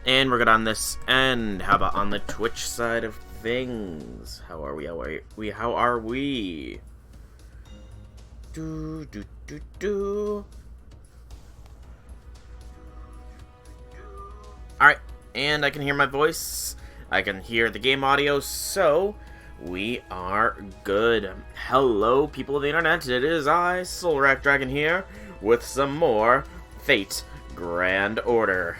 And we're good on this end. How about on the Twitch side of things? How are we? How are we? Do do do do. Alright, and I can hear my voice. I can hear the game audio, so we are good. Hello, people of the internet. It is I, Soulrack Dragon here, with some more Fate Grand Order.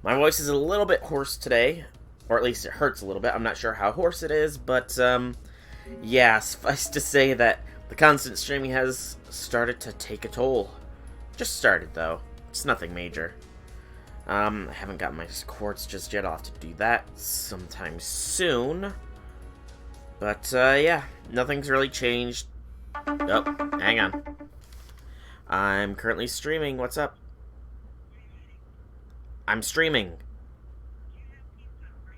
My voice is a little bit hoarse today, or at least it hurts a little bit. I'm not sure how hoarse it is, but yeah, suffice to say that the constant streaming has started to take a toll. Just started, though. It's nothing major. I haven't got my quartz just yet. I'll have to do that sometime soon. But, yeah, nothing's really changed. Oh, hang on. I'm currently streaming. What's up? I'm streaming.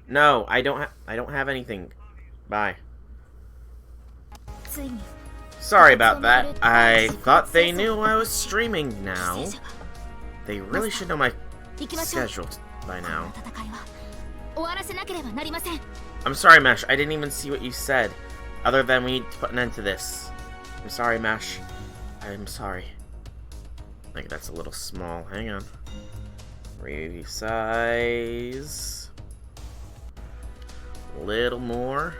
No, I don't have anything. Bye. Sorry about that. I thought they knew I was streaming now. They really should know my schedule by now. I'm sorry, Mesh. I didn't even see what you said. Other than we need to put an end to this. I'm sorry, Mesh. I'm sorry. I think that's a little small. Hang on. Resize. A little more.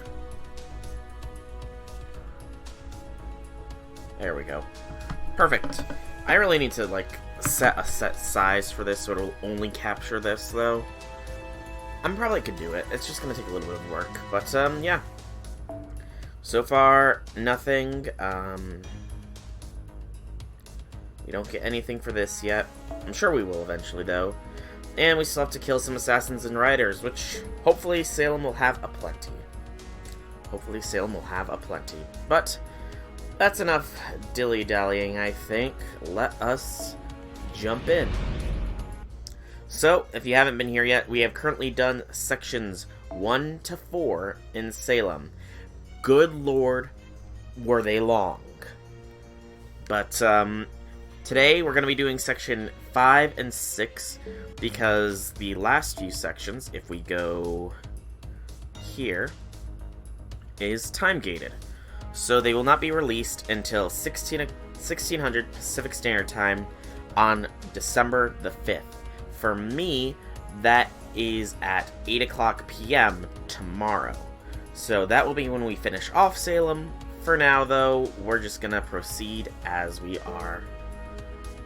There we go. Perfect. I really need to, like, set a set size for this so it'll only capture this, though. I'm probably could do it. It's just gonna take a little bit of work. But, yeah. So far, nothing. We don't get anything for this yet. I'm sure we will eventually, though. And we still have to kill some assassins and riders, which hopefully Salem will have aplenty. Hopefully Salem will have aplenty. But that's enough dilly-dallying, I think. Let us jump in. So, if you haven't been here yet, we have currently done sections 1 to 4 in Salem. Good lord, were they long. But, today we're going to be doing section 5 and 6, because the last few sections, if we go here, is time-gated. So they will not be released until 1600 Pacific Standard Time on December the 5th. For me, that is at 8 o'clock p.m. tomorrow. So that will be when we finish off Salem. For now, though, we're just going to proceed as we are.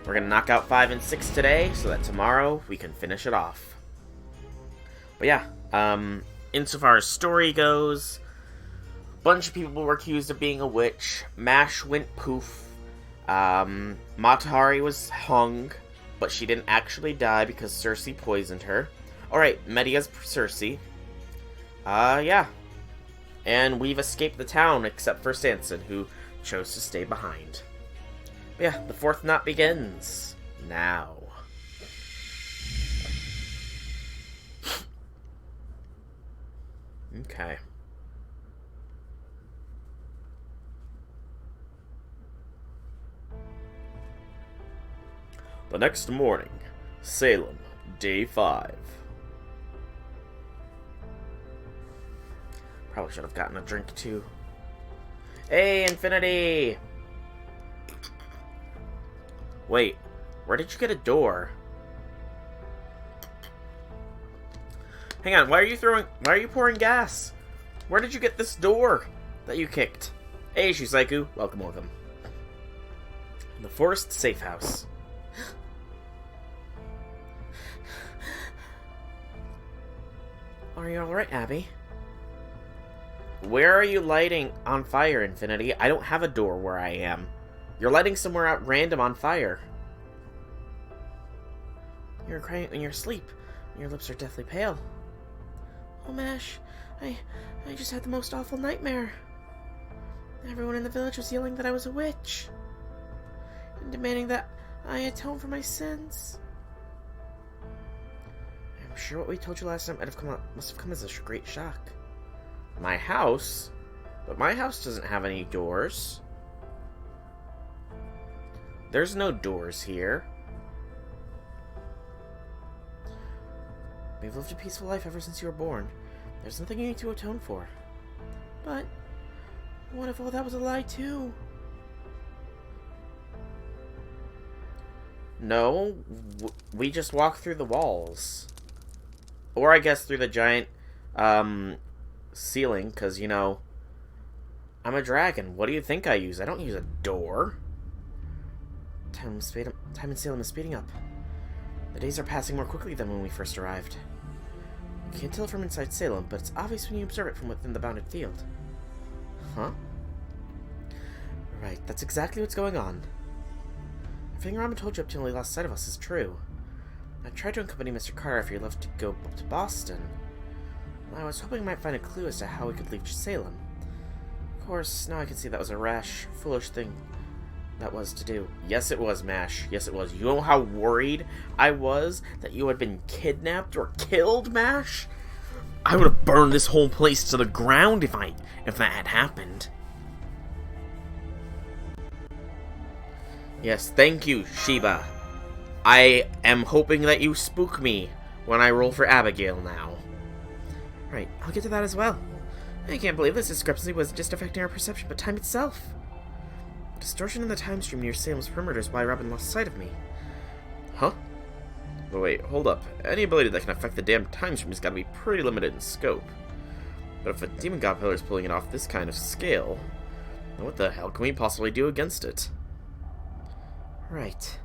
We're going to knock out 5 and 6 today, so that tomorrow we can finish it off. But yeah, insofar as story goes, a bunch of people were accused of being a witch. Mash went poof. Matahari was hung, but she didn't actually die because Cersei poisoned her. Alright, Media's Cersei. Yeah. And we've escaped the town, except for Sanson, who chose to stay behind. But yeah, the fourth knot begins now. Okay. The next morning, Salem, day 5. Probably should have gotten a drink too. Hey, Infinity! Wait, where did you get a door? Hang on, why are you pouring gas? Where did you get this door that you kicked? Hey, Shisaiku, welcome. The Forest Safe House. Are you alright, Abby? Where are you lighting on fire, Infinity? I don't have a door where I am. You're lighting somewhere at random on fire. You're crying in your sleep. Your lips are deathly pale. Oh, Mash, I just had the most awful nightmare. Everyone in the village was yelling that I was a witch, and demanding that I atone for my sins. I'm sure what we told you last time must have come as a great shock. My house? But my house doesn't have any doors. There's no doors here. We've lived a peaceful life ever since you were born. There's nothing you need to atone for. But what if all that was a lie too? No, we just walk through the walls. Or I guess through the giant ceiling, because, you know, I'm a dragon. What do you think I use? I don't use a door. Time in Salem is speeding up. The days are passing more quickly than when we first arrived. You can't tell from inside Salem, but it's obvious when you observe it from within the bounded field. Huh? Right, that's exactly what's going on. Everything Ramen told you up till he lost sight of us is true. I tried to accompany Mr. Carter after he left to go up to Boston. I was hoping I might find a clue as to how we could leave Salem. Of course, now I can see that was a rash, foolish thing that was to do. Yes, it was, Mash. Yes, it was. You know how worried I was that you had been kidnapped or killed, Mash? I would have burned this whole place to the ground if that had happened. Yes, thank you, Sheba. I am hoping that you spook me when I roll for Abigail now. Right, I'll get to that as well. I can't believe this discrepancy wasn't just affecting our perception, but time itself. Distortion in the time stream near Salem's perimeter is why Robin lost sight of me. Huh? But wait, hold up. Any ability that can affect the damn time stream has got to be pretty limited in scope. But if a demon god pillar is pulling it off this kind of scale, then what the hell can we possibly do against it? Right.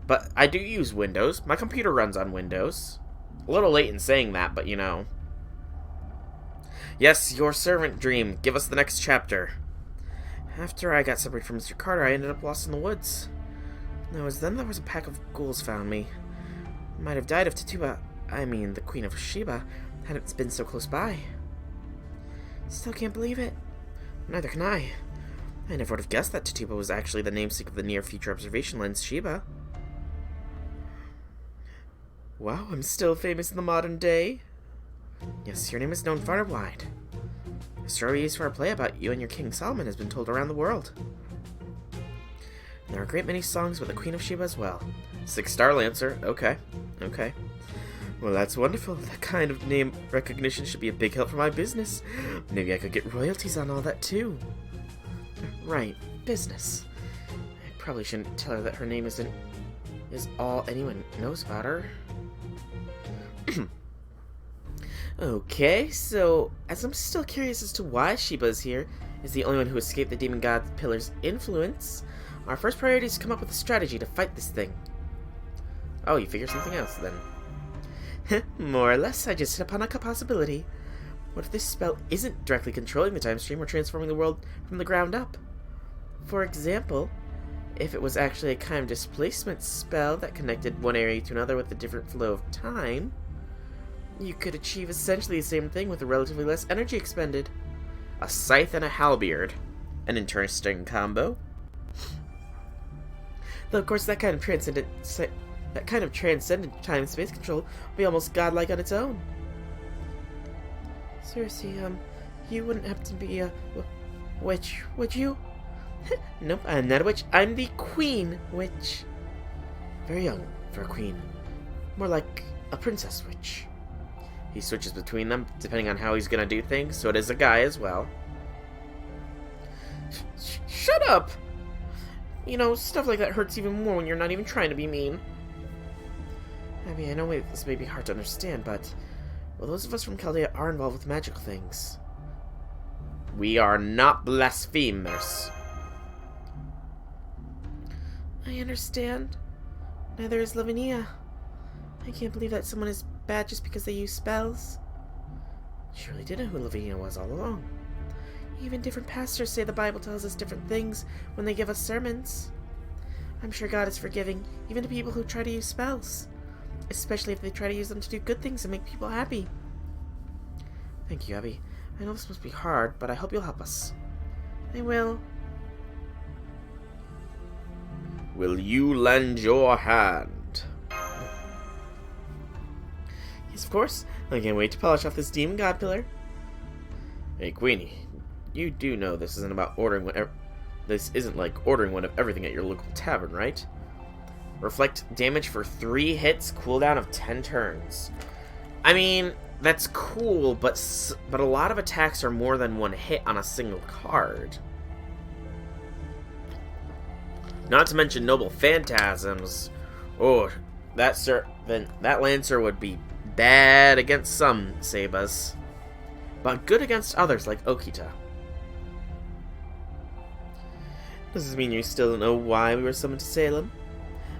But I do use Windows. My computer runs on Windows. A little late in saying that, but you know. Yes, your servant, Dream. Give us the next chapter. After I got separated from Mr. Carter, I ended up lost in the woods. It was then there was a pack of ghouls found me. Might have died if Tituba, I mean the Queen of Sheba, hadn't been so close by. Still can't believe it. Neither can I. I never would have guessed that Tituba was actually the namesake of the near-future observation lens, Sheba. Wow, I'm still famous in the modern day. Yes, your name is known far and wide. The story we used for our play about you and your King Solomon has been told around the world. And there are a great many songs with the Queen of Sheba as well. 6-star Lancer, okay. Well, that's wonderful. That kind of name recognition should be a big help for my business. Maybe I could get royalties on all that too. Right, business. I probably shouldn't tell her that her name is all anyone knows about her. Okay, so as I'm still curious as to why Sheba is here, is the only one who escaped the demon god pillar's influence, our first priority is to come up with a strategy to fight this thing. Oh, you figure something else then. More or less, I just hit upon a possibility. What if this spell isn't directly controlling the time stream or transforming the world from the ground up? For example, if it was actually a kind of displacement spell that connected one area to another with a different flow of time, you could achieve essentially the same thing with a relatively less energy expended. A scythe and a halberd. An interesting combo. Though of course that kind of transcendent time and space control would be almost godlike on its own. Seriously, you wouldn't happen to be a witch, would you? Nope, I'm not a witch. I'm the Queen Witch. Very young for a queen. More like a princess witch. He switches between them depending on how he's gonna do things, so it is a guy as well. Shut up! You know, stuff like that hurts even more when you're not even trying to be mean. I mean, I know this may be hard to understand, but well, those of us from Chaldea are involved with magical things. We are not blasphemers. I understand. Neither is Lavinia. I can't believe that someone is bad just because they use spells. She really did know who Lavinia was all along. Even different pastors say the Bible tells us different things when they give us sermons. I'm sure God is forgiving, even to people who try to use spells. Especially if they try to use them to do good things and make people happy. Thank you, Abby. I know this must be hard, but I hope you'll help us. I will. Will you lend your hand? Yes, of course. I can't wait to polish off this demon god pillar. Hey, Queenie. You do know this isn't about ordering whatever. This isn't like ordering one of everything at your local tavern, right? Reflect damage for 3 hits, cooldown of 10 turns. I mean, that's cool, but a lot of attacks are more than 1 hit on a single card. Not to mention Noble Phantasms. Oh, that Lancer would be bad against some Sebas, but good against others like Okita. Does this mean you still don't know why we were summoned to Salem?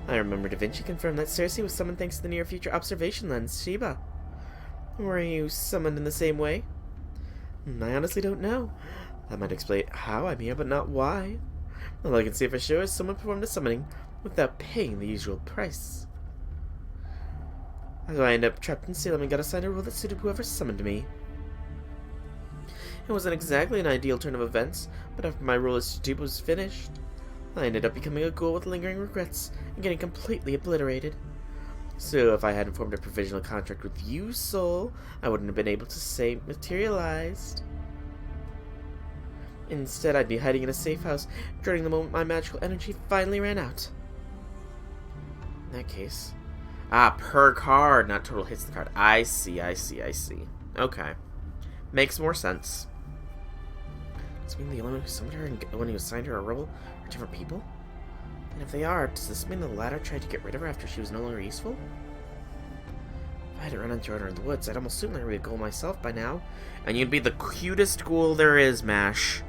I remember Da Vinci confirmed that Cersei was summoned thanks to the near-future observation lens, Sheba. Were you summoned in the same way? I honestly don't know. That might explain how I'm here, but not why. All I can say for sure is someone performed the summoning without paying the usual price. So I ended up trapped in Salem and got assigned a role that suited whoever summoned me. It wasn't exactly an ideal turn of events, but after my role as Tutuba was finished, I ended up becoming a ghoul with lingering regrets and getting completely obliterated. So if I hadn't formed a provisional contract with you, Soul, I wouldn't have been able to say materialized. Instead, I'd be hiding in a safe house, dreading the moment my magical energy finally ran out. In that case... per card, not total hits the card. I see. Okay. Makes more sense. Does this mean the only one who summoned her and the one who assigned her a role are different people? And if they are, does this mean the latter tried to get rid of her after she was no longer useful? If I hadn't run into her in the woods, I'd almost certainly be a ghoul myself by now. And you'd be the cutest ghoul there is, Mash.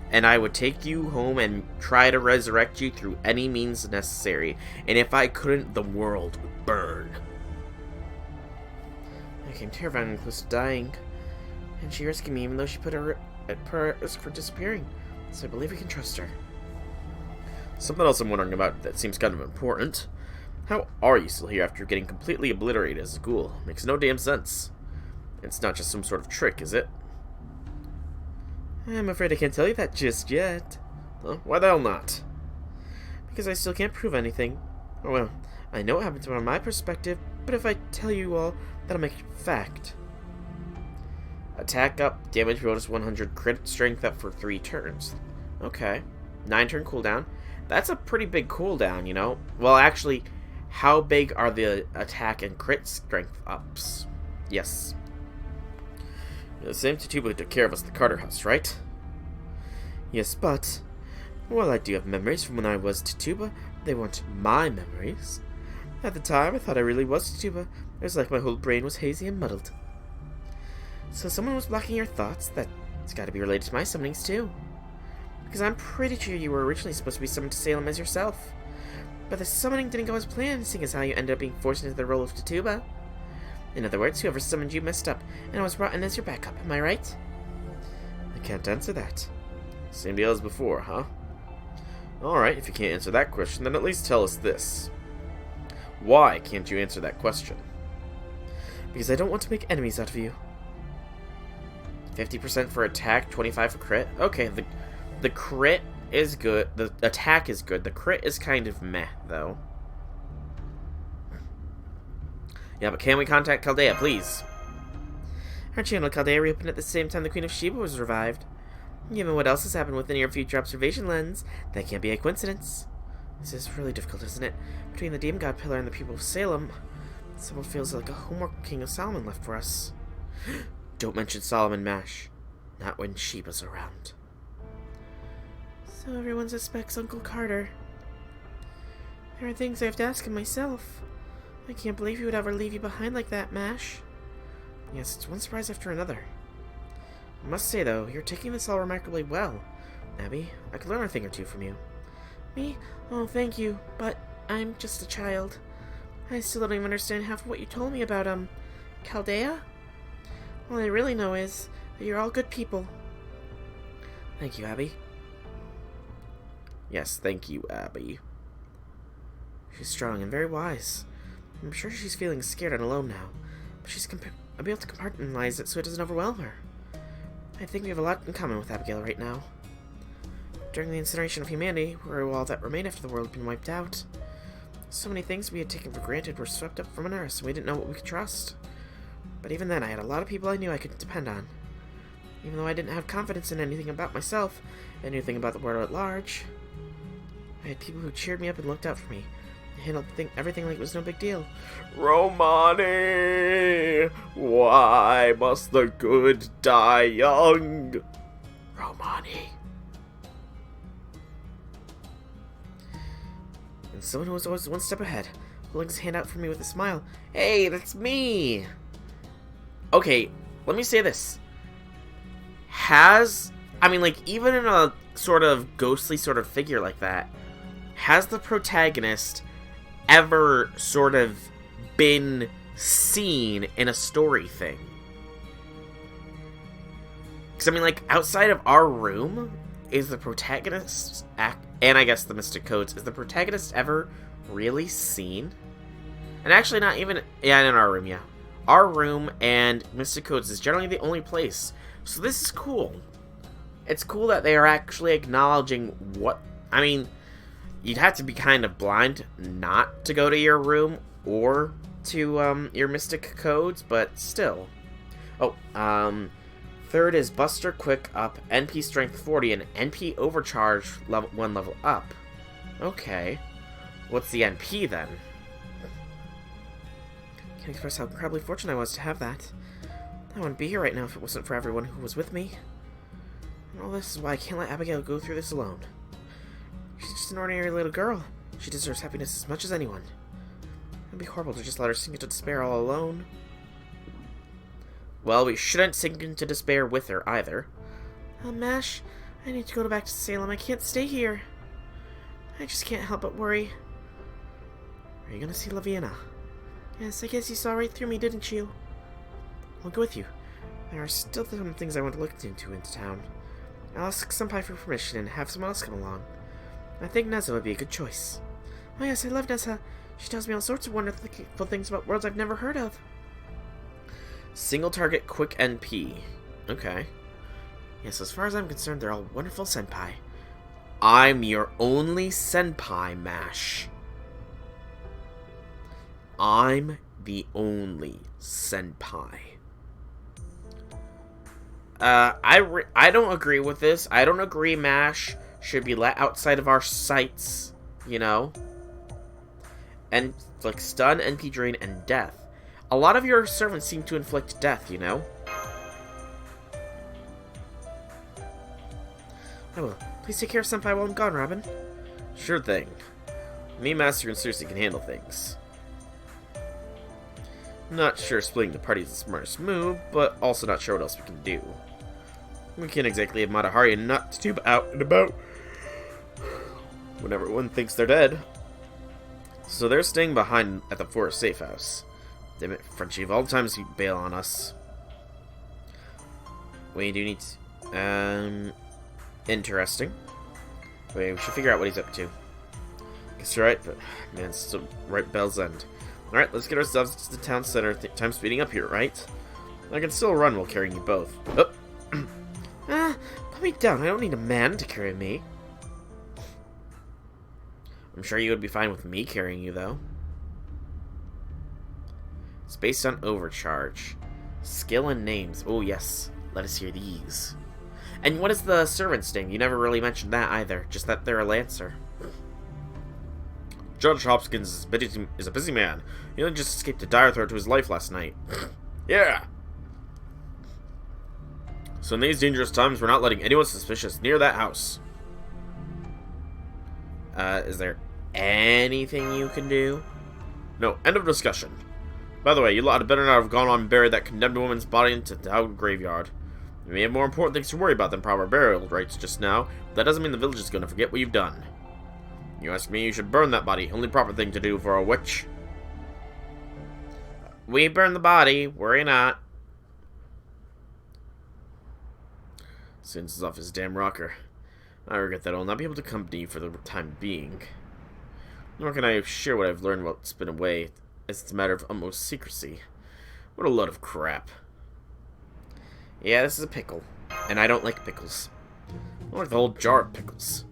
And I would take you home and try to resurrect you through any means necessary. And if I couldn't, the world would burn. I came terrified and close to dying. And she rescued me even though she put her at risk for disappearing. So I believe we can trust her. Something else I'm wondering about that seems kind of important. How are you still here after getting completely obliterated as a ghoul? Makes no damn sense. It's not just some sort of trick, is it? I'm afraid I can't tell you that just yet. Why the hell not? Because I still can't prove anything. Oh well, I know what happened from my perspective, but if I tell you all, that'll make it fact. Attack up, damage bonus 100, crit strength up for 3 turns. Okay. 9 turn cooldown. That's a pretty big cooldown, you know? Well, actually, how big are the attack and crit strength ups? Yes. The same Tutuba who took care of us at the Carter house, right? Yes, but... While I do have memories from when I was Tutuba, they weren't my memories. At the time, I thought I really was Tutuba. It was like my whole brain was hazy and muddled. So someone was blocking your thoughts? That's gotta be related to my summonings, too. Because I'm pretty sure you were originally supposed to be summoned to Salem as yourself. But the summoning didn't go as planned, seeing as how you ended up being forced into the role of Tutuba. In other words, whoever summoned you messed up, and I was brought in as your backup, am I right? I can't answer that. Same deal as before, huh? Alright, if you can't answer that question, then at least tell us this. Why can't you answer that question? Because I don't want to make enemies out of you. 50% for attack, 25 for crit? Okay, the crit is good, the attack is good, the crit is kind of meh, though. Yeah, but can we contact Chaldea, please? Our channel Chaldea reopened at the same time the Queen of Sheba was revived. Given what else has happened with the near-future observation lens, that can't be a coincidence. This is really difficult, isn't it? Between the Demon God Pillar and the people of Salem, someone feels like a homework King of Solomon left for us. Don't mention Solomon, Mash. Not when Sheba's around. So everyone suspects Uncle Carter. There are things I have to ask him myself. I can't believe he would ever leave you behind like that, Mash. Yes, it's one surprise after another. I must say, though, you're taking this all remarkably well. Abby, I could learn a thing or two from you. Me? Oh, thank you, but I'm just a child. I still don't even understand half of what you told me about, Chaldea? All I really know is that you're all good people. Thank you, Abby. Yes, thank you, Abby. She's strong and very wise. I'm sure she's feeling scared and alone now, but she's able to compartmentalize it so it doesn't overwhelm her. I think we have a lot in common with Abigail right now. During the incineration of humanity, where all that remained after the world had been wiped out, so many things we had taken for granted were swept up from under us, and we didn't know what we could trust. But even then, I had a lot of people I knew I could depend on. Even though I didn't have confidence in anything about myself, and anything about the world at large, I had people who cheered me up and looked out for me, handled everything like it was no big deal. Romani! Why must the good die young? Romani. And someone who was always one step ahead, holding his hand out for me with a smile. Hey, that's me! Okay, let me say this. Even in a sort of ghostly sort of figure like that, has the protagonist ever sort of been seen in a story thing? Because, outside of our room, is the protagonist, and I guess the Mystic Codes, is the protagonist ever really seen? And actually not even, in our room, yeah. Our room and Mystic Codes is generally the only place. So this is cool. It's cool that they are actually acknowledging what, you'd have to be kind of blind not to go to your room or to, your Mystic Codes, but still. Third is Buster Quick Up, NP Strength 40, and NP Overcharge one level up. Okay. What's the NP then? Can't express how incredibly fortunate I was to have that. I wouldn't be here right now if it wasn't for everyone who was with me. And all this is why I can't let Abigail go through this alone. She's just an ordinary little girl. She deserves happiness as much as anyone. It'd be horrible to just let her sink into despair all alone. Well, we shouldn't sink into despair with her, either. Mash, I need to go back to Salem. I can't stay here. I just can't help but worry. Are you gonna see Laviana? Yes, I guess you saw right through me, didn't you? I'll go with you. There are still some things I want to look into town. I'll ask Senpai for permission and have someone else come along. I think Nessa would be a good choice. Oh yes, I love Nessa. She tells me all sorts of wonderful things about worlds I've never heard of. Single target quick NP. Okay. Yes, as far as I'm concerned, they're all wonderful senpai. I'm your only senpai, Mash. I'm the only senpai. I don't agree with this. I don't agree Mash should be let outside of our sights, And, stun, NP drain, and death. A lot of your servants seem to inflict death, I will. Please take care of Senpai while I'm gone, Robin. Sure thing. Me, Master, and Cersei can handle things. Not sure splitting the party is the smartest move, but also not sure what else we can do. We can't exactly have Matahari not to be out and about when everyone thinks they're dead. So they're staying behind at the forest safe house. Damn it, Frenchie, of all the times you bail on us. We do need to... Interesting. Wait, we should figure out what he's up to. Guess you're right, but... Man, it's still right Bell's End. Alright, let's get ourselves to the town center. Time's speeding up here, right? I can still run while carrying you both. Oh! Put me down. I don't need a man to carry me. I'm sure you would be fine with me carrying you, though. It's based on overcharge. Skill and names. Oh, yes. Let us hear these. And what is the servant's name? You never really mentioned that either. Just that they're a lancer. Judge Hopkins is a busy man. He only just escaped a dire threat to his life last night. Yeah! So in these dangerous times, we're not letting anyone suspicious near that house. Is there anything you can do? No, end of discussion. By the way, you lot had better not have gone on and buried that condemned woman's body into the town graveyard. You may have more important things to worry about than proper burial rites just now, but that doesn't mean the village is going to forget what you've done. You ask me, you should burn that body. Only proper thing to do for a witch. We burn the body. Worry not. Sins is off his damn rocker. I regret that I'll not be able to accompany you for the time being. Nor can I share what I've learned while it's been away, as it's a matter of utmost secrecy. What a load of crap. Yeah, this is a pickle. And I don't like pickles. I don't like the whole jar of pickles.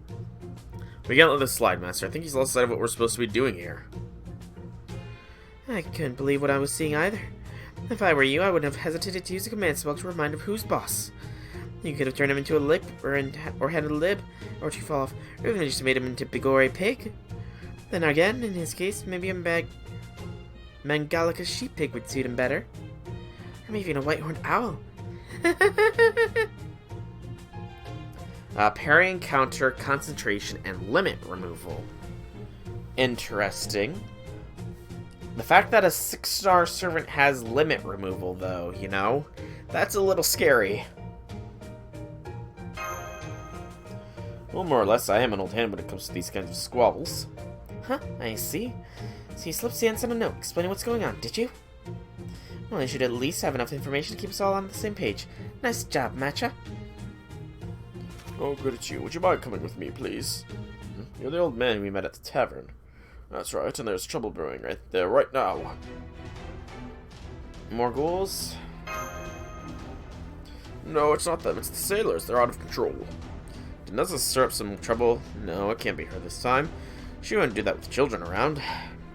We can't let this slide, Master. I think he's lost sight of what we're supposed to be doing here. I couldn't believe what I was seeing either. If I were you, I wouldn't have hesitated to use a command spell to remind him who's boss. You could have turned him into a lip, or had a lib, or to fall off, or even just made him into Bigore Pig. Then again, in his case, maybe a Mangalica sheep pig would suit him better. Or maybe even a white-horned owl. Parry and counter, concentration, and limit removal. Interesting. The fact that a 6-star servant has limit removal, though, you know? That's a little scary. Well, more or less, I am an old hand when it comes to these kinds of squabbles. Huh, I see. So you slipped Sans on a note explaining what's going on, did you? Well, I should at least have enough information to keep us all on the same page. Nice job, Matcha. Oh, good at you. Would you mind coming with me, please? You're the old man we met at the tavern. That's right, and there's trouble brewing right there, right now. More ghouls? No, it's not them. It's the sailors. They're out of control. Did Nessa stir up some trouble? No, it can't be her this time. She wouldn't do that with children around.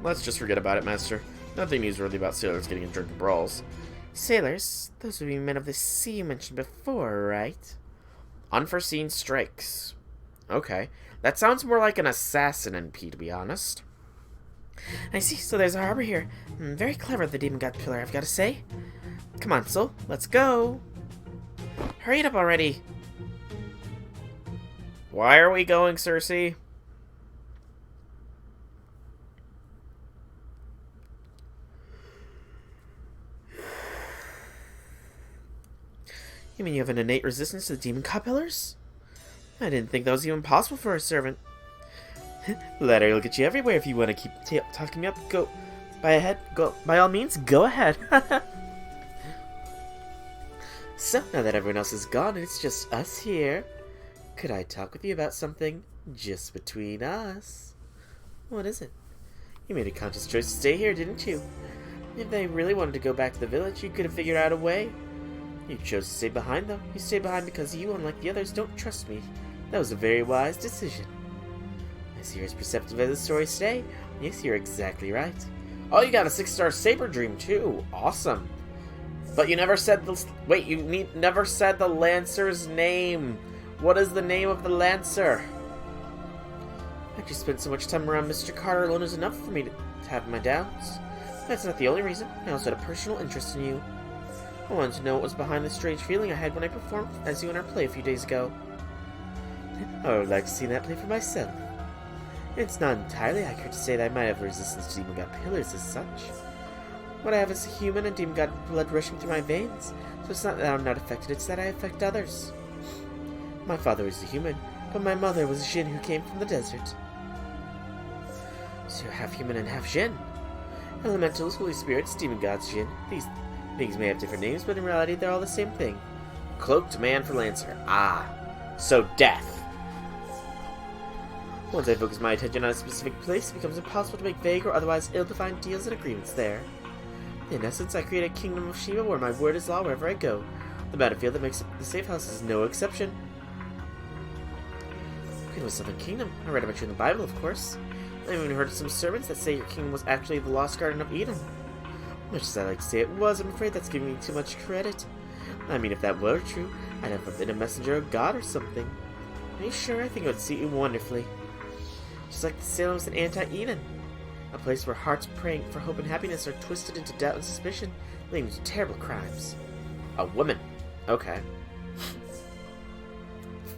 Let's just forget about it, Master. Nothing newsworthy about sailors getting in drunken brawls. Sailors? Those would be men of the sea you mentioned before, right? Unforeseen strikes. Okay. That sounds more like an assassin NP, to be honest. I see, so there's a harbor here. Very clever, the Demon God Pillar, I've got to say. Come on, Sol, let's go. Hurry it up already. Why are we going, Cersei? You mean you have an innate resistance to the Demon God Pillars? I didn't think that was even possible for a servant. Let her look at you everywhere if you want to keep talking me up. Go. By all means, go ahead. So, now that everyone else is gone and it's just us here, could I talk with you about something just between us? What is it? You made a conscious choice to stay here, didn't you? If they really wanted to go back to the village, you could have figured out a way. You chose to stay behind, though. You stayed behind because you, unlike the others, don't trust me. That was a very wise decision. I see you're as perceptive as the stories today. Yes, you're exactly right. Oh, you got a 6-star Saber Dream, too. Awesome. But you never said the... Wait, you never said the Lancer's name. What is the name of the Lancer? I just spent so much time around Mr. Carter alone is enough for me to have my doubts. That's not the only reason. I also had a personal interest in you. I wanted to know what was behind the strange feeling I had when I performed as you in our play a few days ago. I would like to see that play for myself. It's not entirely accurate to say that I might have resistance to Demon God Pillars as such. What I have is a human and Demon God blood rushing through my veins, so it's not that I'm not affected, it's that I affect others. My father was a human, but my mother was a Jinn who came from the desert. So you're half human and half Jinn. Elementals, Holy Spirits, Demon Gods, Jinn. These things may have different names, but in reality they're all the same thing. Cloaked man for Lancer. Ah, so death. Once I focus my attention on a specific place, it becomes impossible to make vague or otherwise ill-defined deals and agreements there. In essence, I create a kingdom of Shiva where my word is law wherever I go. The battlefield that makes up the safe house is no exception. It was Southern Kingdom. I read about you in the Bible, of course. I've even heard of some sermons that say your kingdom was actually the lost garden of Eden. Much as I like to say it was, I'm afraid that's giving me too much credit. I mean, if that were true, I'd have been a messenger of God or something. Are you sure? I think it would suit you wonderfully. Just like the Salem was an anti-Eden. A place where hearts praying for hope and happiness are twisted into doubt and suspicion, leading to terrible crimes. A woman. Okay.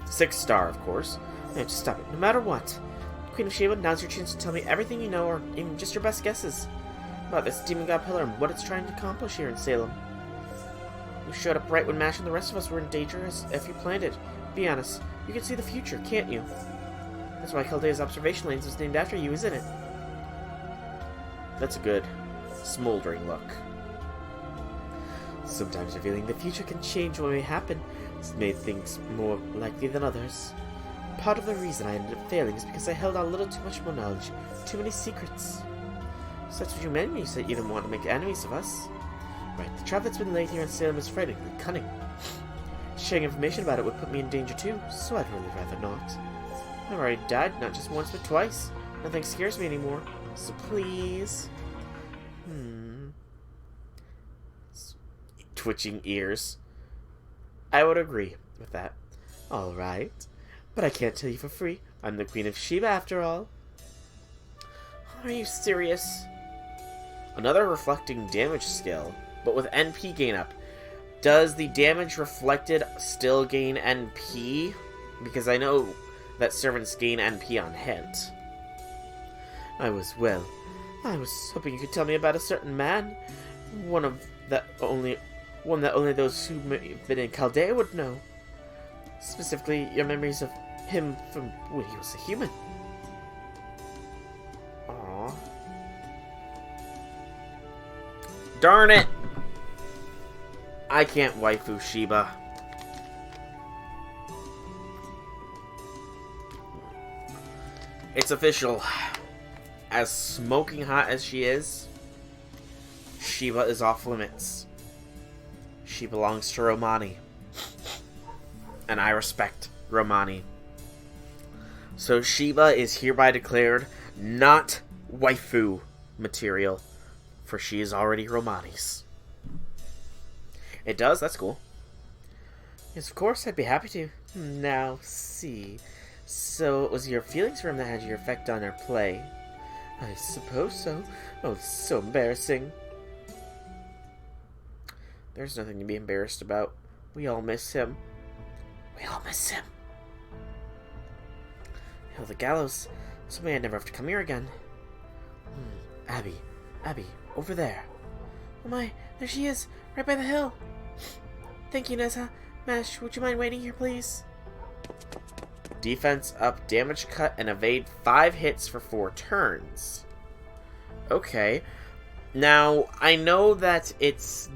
6-star, of course. Now just stop it, no matter what. Queen of Shiva, now's your chance to tell me everything you know, or even just your best guesses about this Demon God Pillar and what it's trying to accomplish here in Salem. You showed up right when Mash and the rest of us were in danger, as if you planned it. Be honest, you can see the future, can't you? That's why Chaldea's observation lanes was named after you, isn't it? That's a good, smoldering look. Sometimes revealing the future can change what may happen. It's made things more likely than others. Part of the reason I ended up failing is because I held on a little too much more knowledge, too many secrets. So that's what you meant when you said you didn't want to make enemies of us. Right, the trap that's been laid here in Salem is frighteningly cunning. Sharing information about it would put me in danger too, so I'd really rather not. I've already died, not just once but twice. Nothing scares me anymore, so please. Twitching ears. I would agree with that. Alright. But I can't tell you for free. I'm the Queen of Shiva after all. Are you serious? Another reflecting damage skill, but with NP gain up. Does the damage reflected still gain NP? Because I know that servants gain NP on hit. I was hoping you could tell me about a certain man. One that only those who may have been in Chaldea would know. Specifically, your memories of him from when he was a human. Aww. Darn it! I can't waifu Sheba. It's official. As smoking hot as she is, Sheba is off limits. She belongs to Romani. And I respect Romani. So Sheba is hereby declared not waifu material, for she is already Romani's. It does? That's cool. Yes, of course, I'd be happy to. Now, see. So it was your feelings for him that had your effect on our play? I suppose so. Oh, it's so embarrassing. There's nothing to be embarrassed about. We all miss him. We all miss him. Hell, the gallows. Somebody I'd never have to come here again. Abby, over there. Oh my, there she is, right by the hill. Thank you, Nessa. Mash, would you mind waiting here, please? Defense up, damage cut, and evade 5 hits for 4 turns. Okay. Now, I know that it's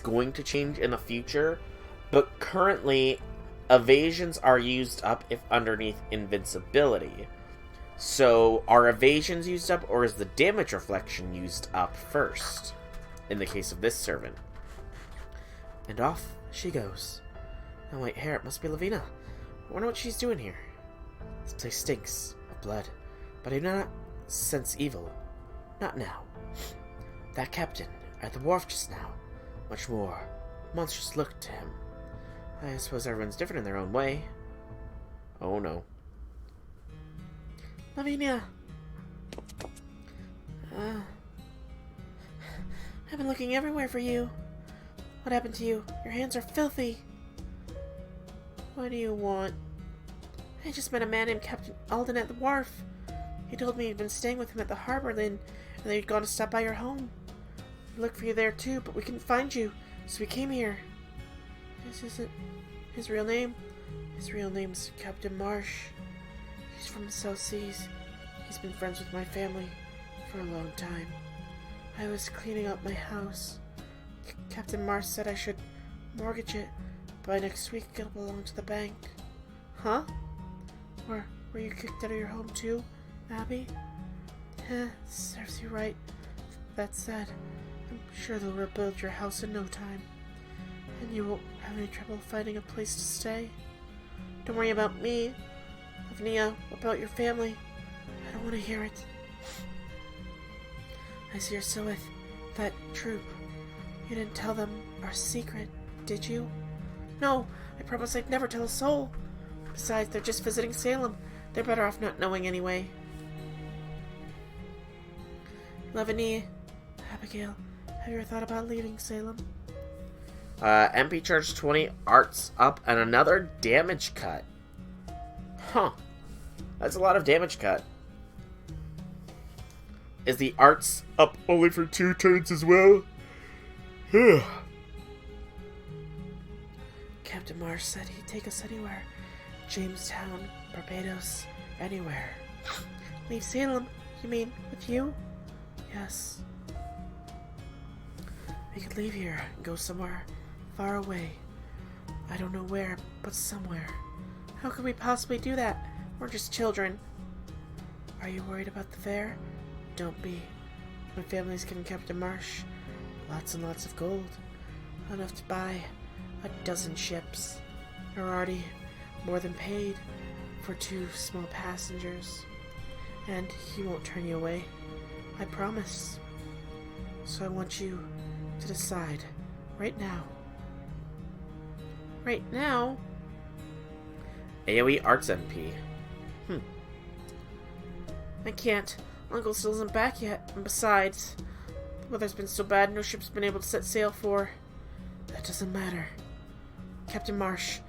going to change in the future, but currently, evasions are used up if underneath invincibility. So, are evasions used up, or is the damage reflection used up first? In the case of this servant. And off she goes. Oh wait, here, it must be Lavina. I wonder what she's doing here. This place stinks of blood, but I do not sense evil. Not now. That captain at the wharf just now, much more monstrous look to him. I suppose everyone's different in their own way. Oh no. Lavinia! I've been looking everywhere for you. What happened to you? Your hands are filthy. What do you want? I just met a man named Captain Alden at the wharf. He told me you'd been staying with him at the Harbor Inn, and that you'd gone to stop by your home. We looked for you there too, but we couldn't find you, so we came here. This isn't his real name. His real name's Captain Marsh. He's from the South Seas. He's been friends with my family for a long time. I was cleaning up my house. Captain Marsh said I should mortgage it. By next week, it'll belong to the bank. Huh? Or were you kicked out of your home too, Abby? Serves you right. That said, I'm sure they'll rebuild your house in no time. And you won't have any trouble finding a place to stay. Don't worry about me. Lavnia, about your family. I don't want to hear it. I see you're still with that troop. You didn't tell them our secret, did you? No, I promised I'd never tell a soul. Besides, they're just visiting Salem. They're better off not knowing anyway. Lavania, Abigail, have you ever thought about leaving Salem? MP charge 20, arts up, and another damage cut. Huh. That's a lot of damage cut. Is the arts up only for 2 turns as well? Captain Marsh said he'd take us anywhere. Jamestown, Barbados, anywhere. Leave Salem, you mean, with you? Yes. We could leave here and go somewhere far away. I don't know where, but somewhere. How could we possibly do that? We're just children. Are you worried about the fare? Don't be. My family's given Captain Marsh lots and lots of gold. Enough to buy a dozen ships. We're already more than paid for 2 small passengers. And he won't turn you away. I promise. So I want you to decide right now. Right now? AoE Arts MP. I can't. Uncle still isn't back yet, and besides, the weather's been so bad no ship's been able to set sail for. That doesn't matter. Captain Marsh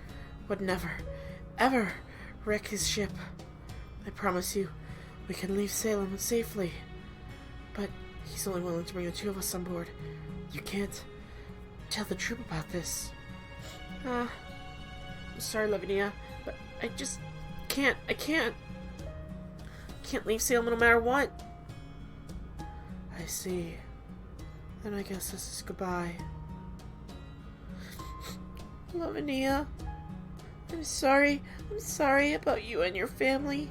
would never, ever wreck his ship. I promise you, we can leave Salem safely. But he's only willing to bring the two of us on board. You can't tell the troop about this. I'm sorry, Lavinia, but I just can't. I can't leave Salem no matter what. I see. Then I guess this is goodbye. Lavinia, I'm sorry about you and your family.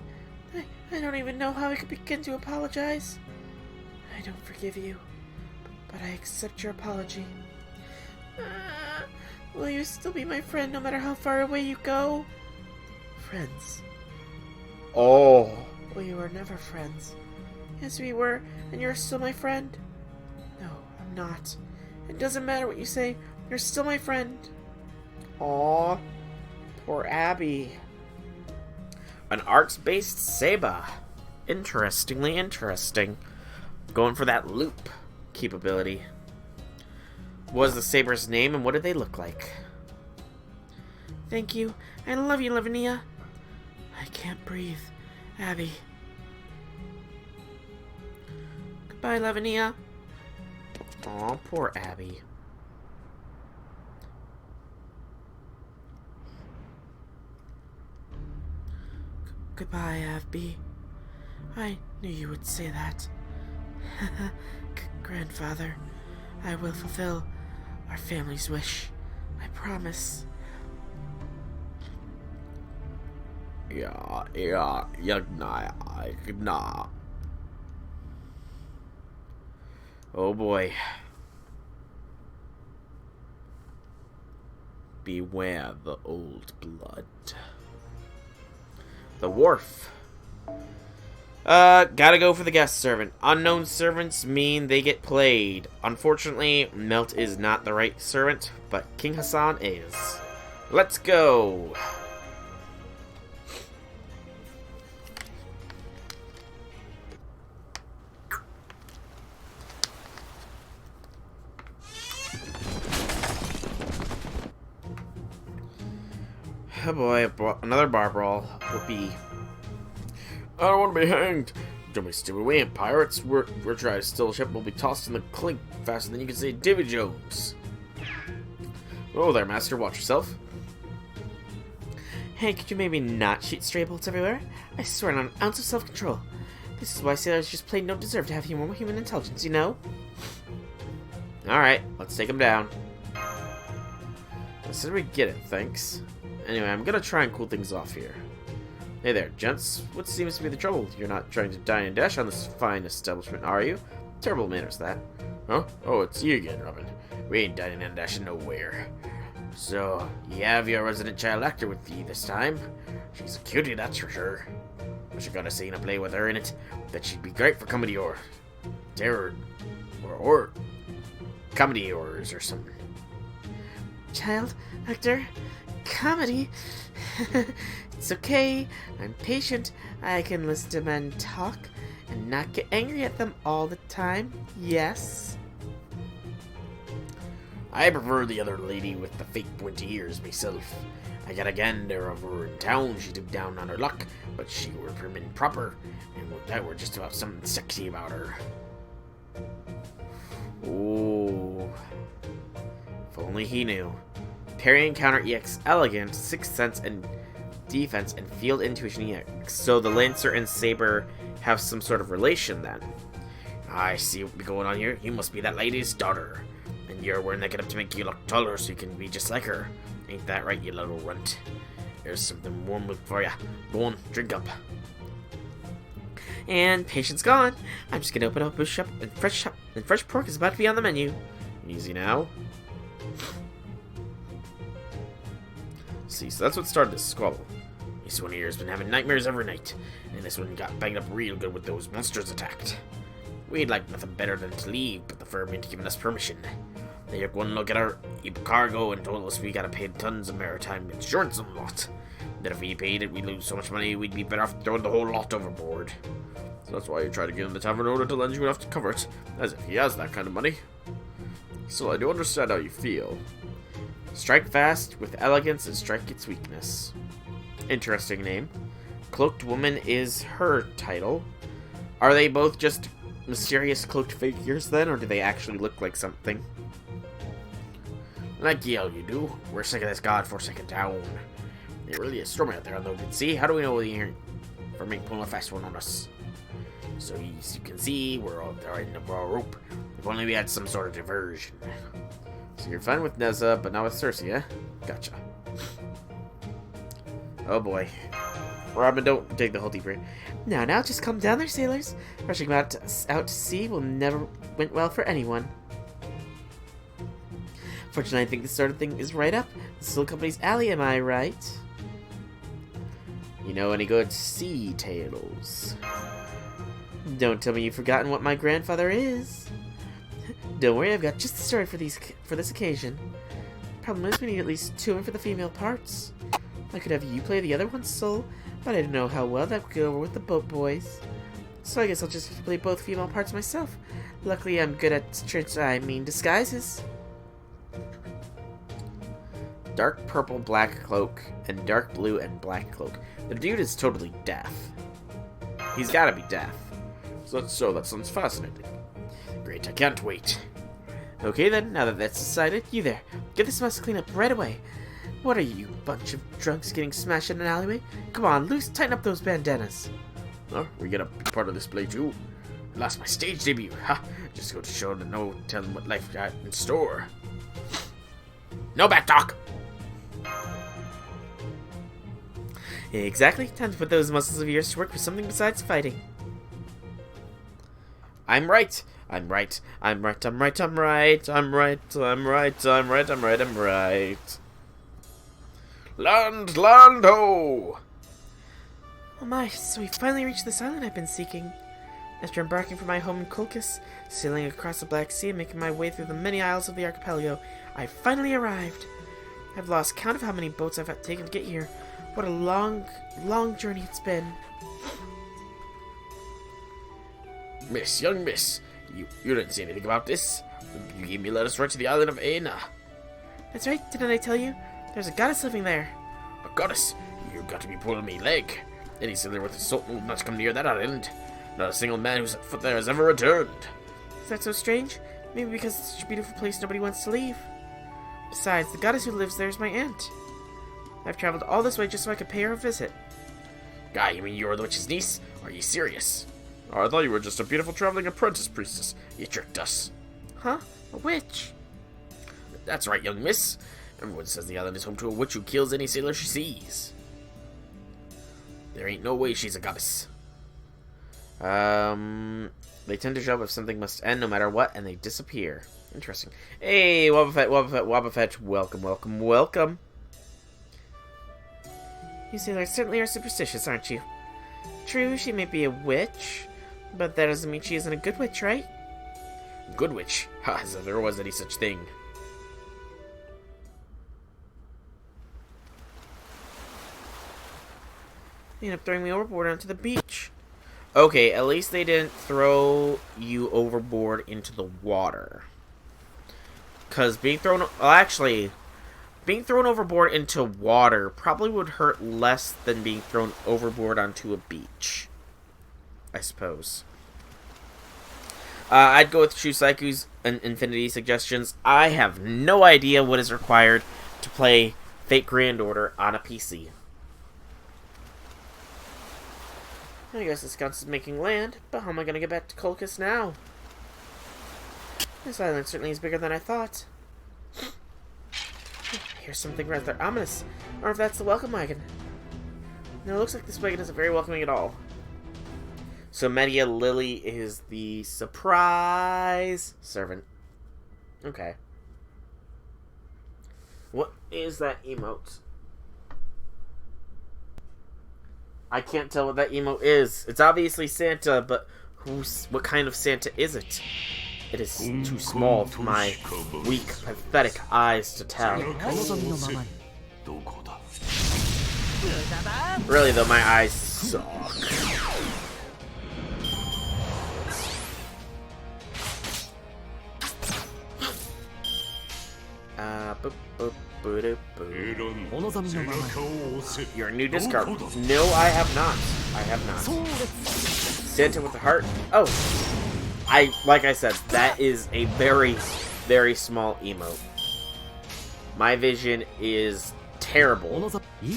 I don't even know how I could begin to apologize. I don't forgive you, but I accept your apology. Will you still be my friend no matter how far away you go? Friends. Oh. We were never friends. Yes, we were, and you're still my friend. No, I'm not. It doesn't matter what you say. You're still my friend. Aw. Poor Abby. An arcs-based Saba. Interestingly interesting. Going for that loop capability. What was the Saber's name and what did they look like? Thank you. I love you, Lavinia. I can't breathe. Abby. Goodbye, Lavinia. Aw, poor Abby. Goodbye, Abby. I knew you would say that. Grandfather, I will fulfill our family's wish. I promise. Yeah, nah. Oh boy. Beware the old blood. The wharf. Gotta go for the guest servant. Unknown servants mean they get played. Unfortunately, Melt is not the right servant, but King Hassan is. Let's go! Oh boy, another bar brawl. Whoopee. I don't want to be hanged. Don't be stupid. We ain't pirates. We're trying to steal a ship. We'll be tossed in the clink faster than you can say Davy Jones. Oh there, Master. Watch yourself. Hey, could you maybe not shoot stray bullets everywhere? I swear, not an ounce of self-control. This is why sailors just plain don't deserve to have human intelligence, you know? Alright, let's take him down. So we get it, thanks. Anyway, I'm gonna try and cool things off here. Hey there, gents. What seems to be the trouble? You're not trying to dine and dash on this fine establishment, are you? Terrible manners, that. Huh? Oh, it's you again, Robin. We ain't dining and dashing nowhere. So, you have your resident child actor with you this time. She's a cutie, that's for sure. What you gotta see in a play with her in it? That she'd be great for comedy or terror or comedy horrors or something. Child actor? Comedy? It's okay. I'm patient. I can listen to men talk and not get angry at them all the time. Yes. I prefer the other lady with the fake pointy ears myself. I got a gander of her in town. She took down on her luck, but she were prim and proper, and with that were just about something sexy about her. Ooh. If only he knew. Parry and counter EX elegant, 6th sense and defense, and field intuition EX. So the Lancer and Saber have some sort of relation then. I see what's going on here. You must be that lady's daughter. And you're wearing that get up to make you look taller so you can be just like her. Ain't that right, you little runt? Here's something warm for you. Go on, drink up. And patience gone. I'm just gonna open up a booth shop, and fresh pork is about to be on the menu. Easy now. See, so that's what started this squabble. This one here's been having nightmares every night, and this one got banged up real good with those monsters attacked. We'd like nothing better than to leave, but the firm ain't giving us permission. They took one look at our cargo and told us we gotta pay tons of maritime insurance and lot. That if we paid it, we'd lose so much money, we'd be better off throwing the whole lot overboard. So So that's why you try to get in the tavern in order to lend you enough to cover it. As if he has that kind of money. Still, I do understand how you feel. Strike fast with elegance and strike its weakness. Interesting name. Cloaked Woman is her title. Are they both just mysterious cloaked figures then, or do they actually look like something? Like Yale, you do. We're sick of this godforsaken town. It really is stormy out there on the open sea. How do we know we ain't for make pulling a fast one on us? So as you can see, we're all riding a raw rope. If only we had some sort of diversion. So you're fine with Neza, but not with Cersei, eh? Gotcha. Oh boy. Robin, don't dig the hole deeper. Now, just calm down there, sailors. Rushing out to sea will never went well for anyone. Fortunately, I think this sort of thing is right up the Soul Company's alley, am I right? You know any good sea tales? Don't tell me you've forgotten what my grandfather is. Don't worry, I've got just the story for this occasion. Problem is, we need at least 2 for the female parts. I could have you play the other one's soul, but I don't know how well that would go over with the boat boys. So I guess I'll just play both female parts myself. Luckily, I'm good at disguises. Dark purple black cloak and dark blue and black cloak. The dude is totally deaf. He's gotta be deaf. So that sounds fascinating. Great, I can't wait. Okay then, now that that's decided, you there. Get this mess cleaned up right away. What are you, bunch of drunks getting smashed in an alleyway? Come on, tighten up those bandanas. Oh, we're gonna be part of this play too. I lost my stage debut. Ha! Just go to show to no telling what life got in store. No back talk! Exactly. Time to put those muscles of yours to work for something besides fighting. I'm right. I'm right. I'm right. I'm right. I'm right. I'm right. I'm right. I'm right. I'm right. I'm right. Land, land, ho! Oh my, so we finally reached this island I've been seeking. After embarking from my home in Colchis, sailing across the Black Sea and making my way through the many isles of the archipelago, I finally arrived. I've lost count of how many boats I've had taken to get here. What a long, long journey it's been. Young miss, you didn't say anything about this. You gave me letters right to the island of Aena. That's right, didn't I tell you? There's a goddess living there. A goddess? You got to be pulling me leg. Any sailor with a soul will not come near that island. Not a single man who set foot there has ever returned. Is that so strange? Maybe because it's such a beautiful place nobody wants to leave. Besides, the goddess who lives there is my aunt. I've traveled all this way just so I could pay her a visit. Guy, you mean you're the witch's niece? Are you serious? Oh, I thought you were just a beautiful traveling apprentice priestess. You tricked us. Huh? A witch? That's right, young miss. Everyone says the island is home to a witch who kills any sailor she sees. There ain't no way she's a goddess. They tend to show up if something must end no matter what, and they disappear. Interesting. Hey, Wobbuffet, welcome, welcome, welcome. You sailors certainly are superstitious, aren't you? True, she may be a witch, but that doesn't mean she isn't a good witch, right? Good witch? Ha, as if there was any such thing. They ended up throwing me overboard onto the beach. Okay, at least they didn't throw you overboard into the water. Because being thrown... Well, actually, being thrown overboard into water probably would hurt less than being thrown overboard onto a beach. I suppose. I'd go with Shusaiku's and Infinity suggestions. I have no idea what is required to play Fate Grand Order on a PC. I guess this counts as making land, but how am I going to get back to Colchis now? This island certainly is bigger than I thought. Here's something rather ominous. I wonder if that's the welcome wagon. No, it looks like this wagon isn't very welcoming at all. So Media Lily is the surprise servant. Okay. What is that emote? I can't tell what that emote is. It's obviously Santa, but what kind of Santa is it? It is too small for my weak, pathetic eyes to tell. Really though, my eyes suck. Boop, boop, boop, boop. Your new discard. No, I have not. I have not. Santa with the heart. Oh, like I said, that is a very, very small emote. My vision is terrible.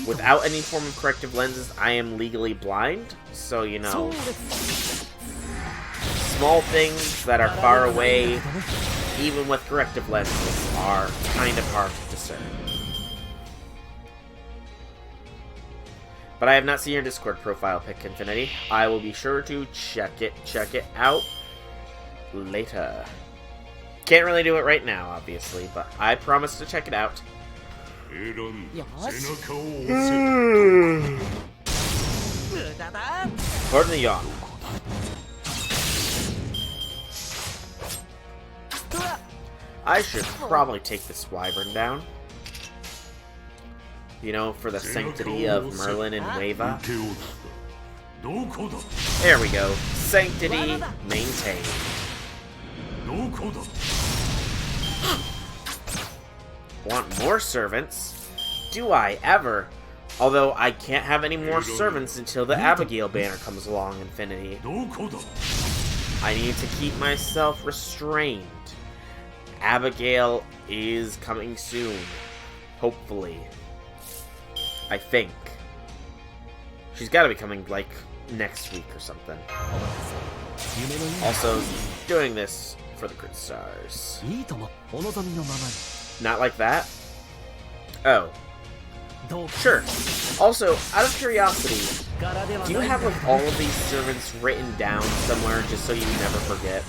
Without any form of corrective lenses, I am legally blind. So, you know, small things that are far away, even with corrective lenses, are kind of hard to discern. But I have not seen your Discord profile pic, Infinity. I will be sure to check it out later. Can't really do it right now, obviously, but I promise to check it out. Pardon the yawn. I should probably take this wyvern down. You know, for the sanctity of Merlin and Weva. There we go. Sanctity maintained. Want more servants? Do I ever? Although I can't have any more servants until the Abigail banner comes along, Infinity. I need to keep myself restrained. Abigail is coming soon. Hopefully. I think. She's gotta be coming, like, next week or something. Also, doing this for the crit stars. Not like that? Oh. Sure. Also, out of curiosity, do you have, like, all of these servants written down somewhere just so you never forget?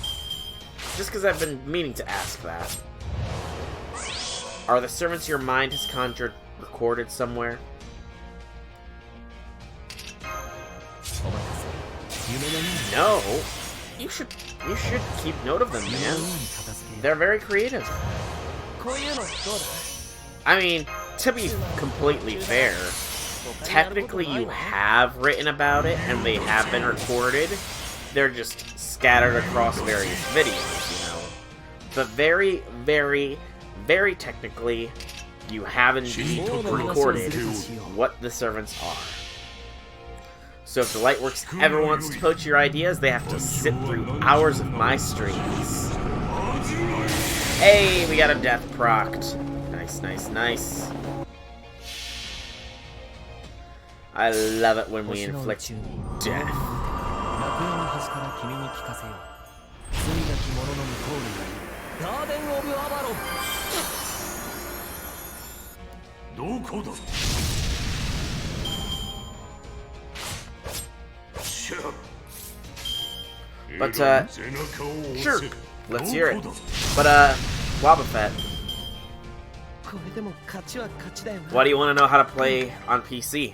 Just because I've been meaning to ask that. Are the servants your mind has conjured recorded somewhere? No. You should keep note of them, man. They're very creative. I mean, to be completely fair, technically you have written about it and they have been recorded. They're just scattered across various videos, you know. But very, very, very technically, you have indeed recorded what the servants are. So if the Lightworks ever wants to poach your ideas, they have to sit through hours of my streams. Hey, we got a death procced. Nice, nice, nice. I love it when we inflict death. But, sure, let's hear it. But, Wobbuffet, why do you want to know how to play on PC?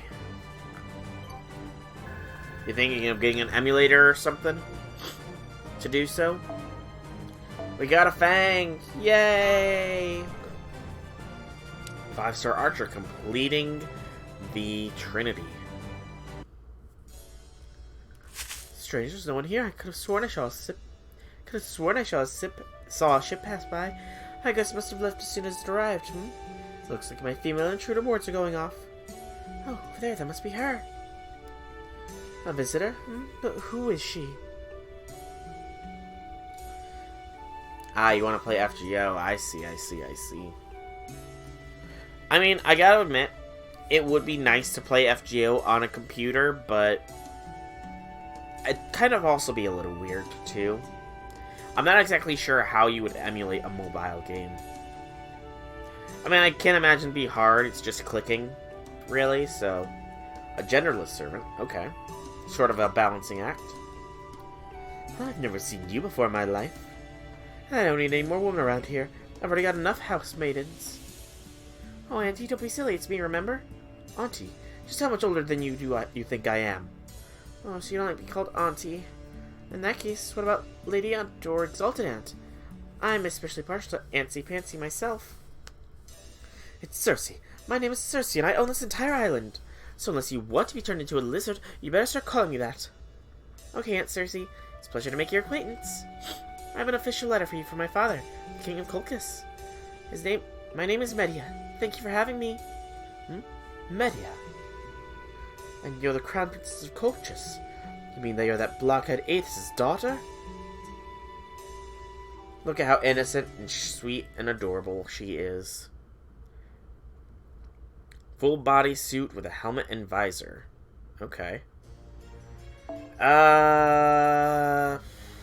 You thinking of getting an emulator or something to do so? We got a Fang! Yay! 5-star Archer completing the Trinity. Strange, there's no one here. I could have sworn I saw a ship pass by. I guess it must have left as soon as it arrived. Looks like my female intruder wards are going off. Oh, over there, that must be her. A visitor? But who is she? Ah, you want to play FGO. I see. I mean, I gotta admit, it would be nice to play FGO on a computer, but it'd kind of also be a little weird, too. I'm not exactly sure how you would emulate a mobile game. I mean, I can't imagine it'd be hard. It's just clicking, really, so... A genderless servant, okay. Sort of a balancing act. I've never seen you before in my life. I don't need any more women around here. I've already got enough housemaidens. Oh, Auntie, don't be silly. It's me, remember? Auntie, just how much older than you do you think I am? Oh, so you don't like to be called Auntie. In that case, what about Lady Aunt or Exalted Aunt? I'm especially partial to Antsy Pantsy myself. It's Cersei. My name is Cersei, and I own this entire island. So unless you want to be turned into a lizard, you better start calling me that. Okay, Aunt Cersei. It's a pleasure to make your acquaintance. I have an official letter for you from my father, the King of Colchis. His name My name is Media. Thank you for having me. Media? And you're the Crown Princess of Colchis. You mean that you're that blockhead Aethys' daughter? Look at how innocent and sweet and adorable she is. Full body suit with a helmet and visor. Okay.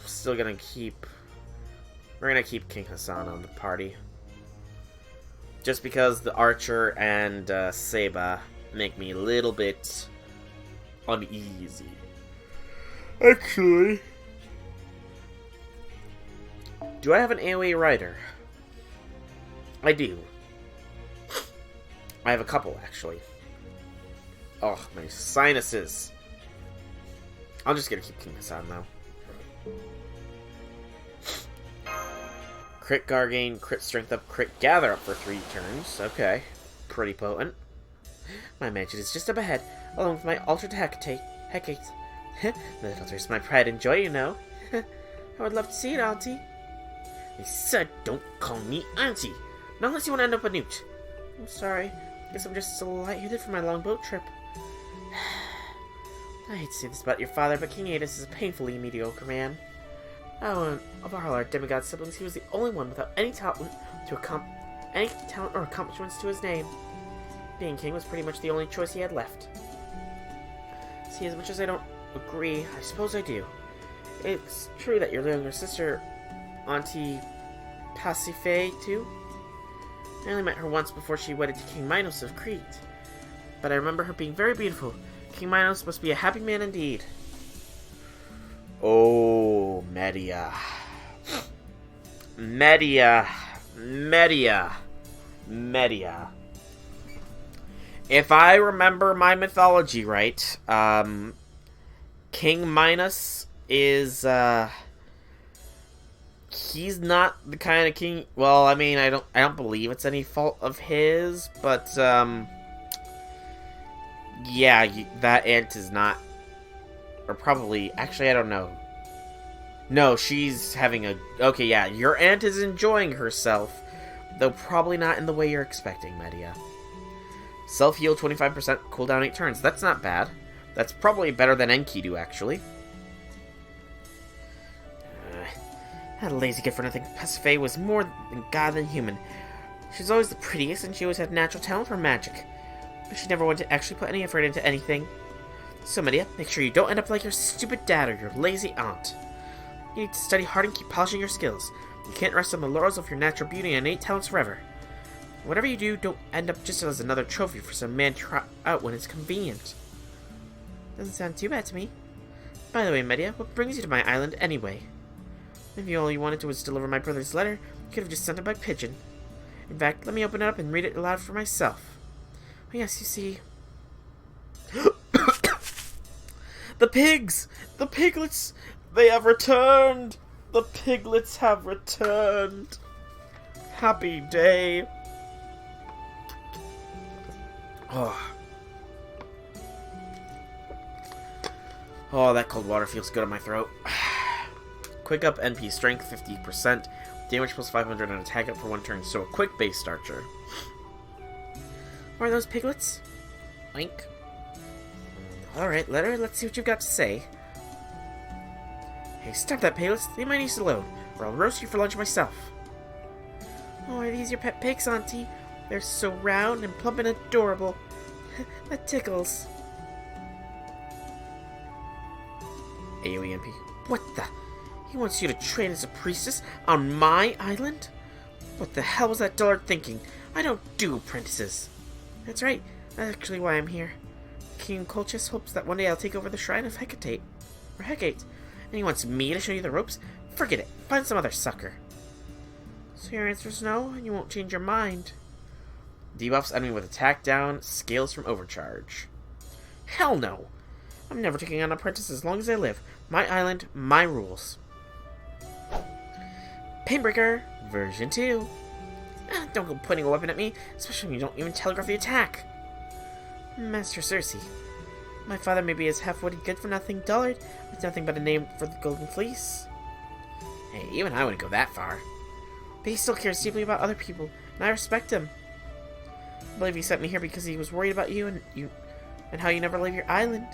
Still gonna keep... We're gonna keep King Hassan on the party. Just because the Archer and Seba make me a little bit uneasy. Actually... Do I have an AoE rider? I do. I have a couple, actually. Oh, my sinuses. I'm just gonna keep King Hassan, though. Crit Gargain, crit strength up, crit gather up for 3 turns. Okay. Pretty potent. My mansion is just up ahead, along with my altered Hecate. The filter's my pride and joy, you know. I would love to see it, Auntie. I said don't call me Auntie. Not unless you want to end up a newt. I'm sorry. Guess I'm just a little lightheaded from my long boat trip. I hate to say this about your father, but King Aethys is a painfully mediocre man. Oh, and of all our demigod siblings, he was the only one without any talent or accomplishments to his name. Being king was pretty much the only choice he had left. See, as much as I don't agree, I suppose I do. It's true that your younger sister, Auntie Pasiphae, too? I only met her once before she wedded to King Minos of Crete. But I remember her being very beautiful. King Minos must be a happy man indeed. Oh, Media. Media. If I remember my mythology right, King Minos is, he's not the kind of king... Well, I mean, I don't believe it's any fault of his, but, yeah, that aunt is not... Or probably... Actually, I don't know. No, she's having a... Okay, yeah, your aunt is enjoying herself, though probably not in the way you're expecting, Media. Self-heal 25%, cooldown 8 turns. That's not bad. That's probably better than Enkidu, actually. That lazy good-for-nothing Pasiphae was more than god than human. She was always the prettiest, and she always had natural talent for magic. But she never wanted to actually put any effort into anything. So, Media, make sure you don't end up like your stupid dad or your lazy aunt. You need to study hard and keep polishing your skills. You can't rest on the laurels of your natural beauty and innate talents forever. Whatever you do, don't end up just as another trophy for some man to try out when it's convenient. Doesn't sound too bad to me. By the way, Media, what brings you to my island anyway? Maybe all you wanted to was deliver my brother's letter. You could have just sent it by pigeon. In fact, let me open it up and read it aloud for myself. Oh yes, you see... The pigs! The piglets! They have returned! The piglets have returned! Happy day! Oh, that cold water feels good on my throat. Quick up NP strength 50%, damage plus 500 and attack up for 1 turn, so a quick base archer. Are those piglets? Oink. Alright, let's see what you've got to say. Hey, stop that, piglets. Leave my niece alone, or I'll roast you for lunch myself. Oh, are these your pet pigs, Auntie? They're so round and plump and adorable. That tickles. AoE MP. What the? He wants you to train as a priestess on my island? What the hell was that dullard thinking? I don't do apprentices. That's right. That's actually why I'm here. King Colchis hopes that one day I'll take over the shrine of Hecate. And he wants me to show you the ropes? Forget it. Find some other sucker. So your answer is no, and you won't change your mind. Debuffs enemy with attack down, scales from overcharge. Hell no! I'm never taking on an apprentice as long as I live. My island, my rules. Painbreaker, version 2. Don't go pointing a weapon at me, especially when you don't even telegraph the attack. Master Cersei. My father may be as half-witted good-for-nothing dullard, with nothing but a name for the Golden Fleece. Hey, even I wouldn't go that far. But he still cares deeply about other people, and I respect him. I believe he sent me here because he was worried about you and how you never leave your island.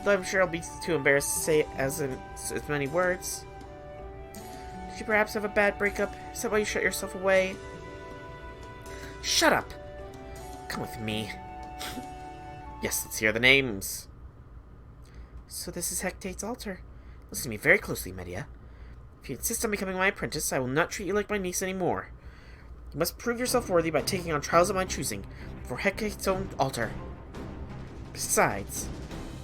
Though I'm sure I'll be too embarrassed to say it as many words. Did you perhaps have a bad breakup? Is that why you shut yourself away? Shut up! Come with me. Yes, let's hear the names. So this is Hectate's altar. Listen to me very closely, Medea. If you insist on becoming my apprentice, I will not treat you like my niece anymore. You must prove yourself worthy by taking on trials of my choosing for Hecate's own altar. Besides,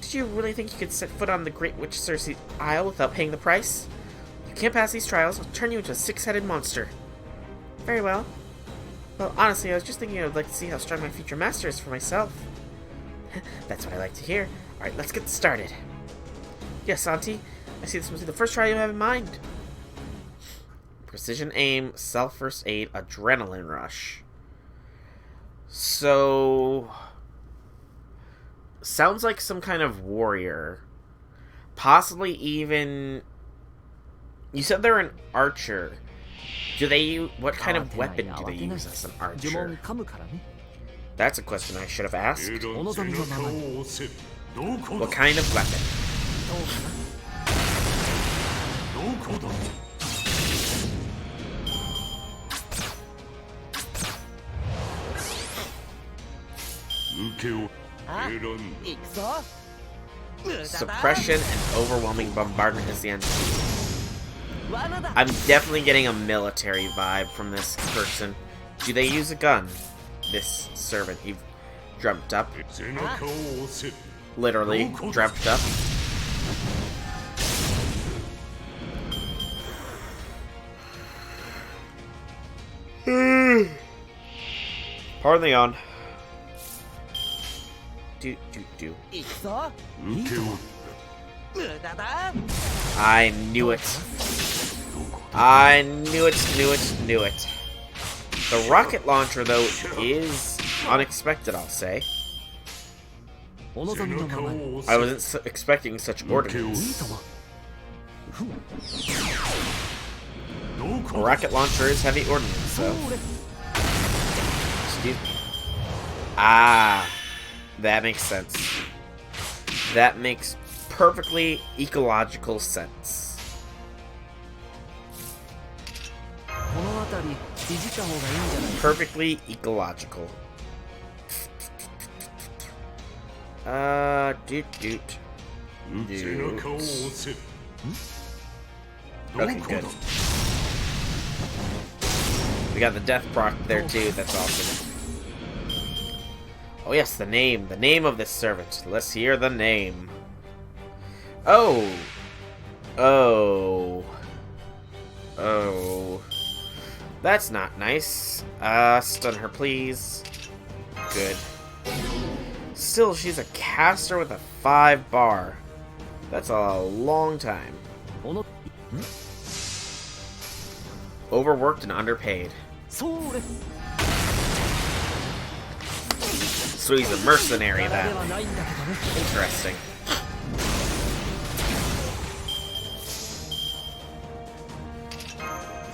did you really think you could set foot on the Great Witch Circe's Isle without paying the price? If you can't pass these trials, I'll turn you into a six-headed monster. Very well. Well, honestly, I was just thinking I would like to see how strong my future master is for myself. That's what I like to hear. Alright, let's get started. Yes, Auntie. I see this must be the first trial you have in mind. Precision aim, self-first aid, adrenaline rush. So... sounds like some kind of warrior. Possibly even... You said they're an archer. Do they use... what kind of weapon do they use as an archer? That's a question I should have asked. What kind of weapon? Suppression and overwhelming bombardment is the end. I'm definitely getting a military vibe from this person. Do they use a gun? This servant, he dreamt up. Literally, dreamt up. Pardon the yawn. Do. I knew it. I knew it. The rocket launcher, though, is unexpected, I'll say. I wasn't expecting such ordnance. A rocket launcher is heavy ordnance, so... Excuse me. Ah, that makes sense. That makes perfectly ecological sense. Perfectly ecological. Doot. Okay, good. We got the death proc there too, that's awesome. Oh yes, the name of this servant. Let's hear the name. Oh. That's not nice. Stun her, please. Good. Still, she's a caster with a 5 bar. That's a long time. Overworked and underpaid. So he's a mercenary then. Interesting.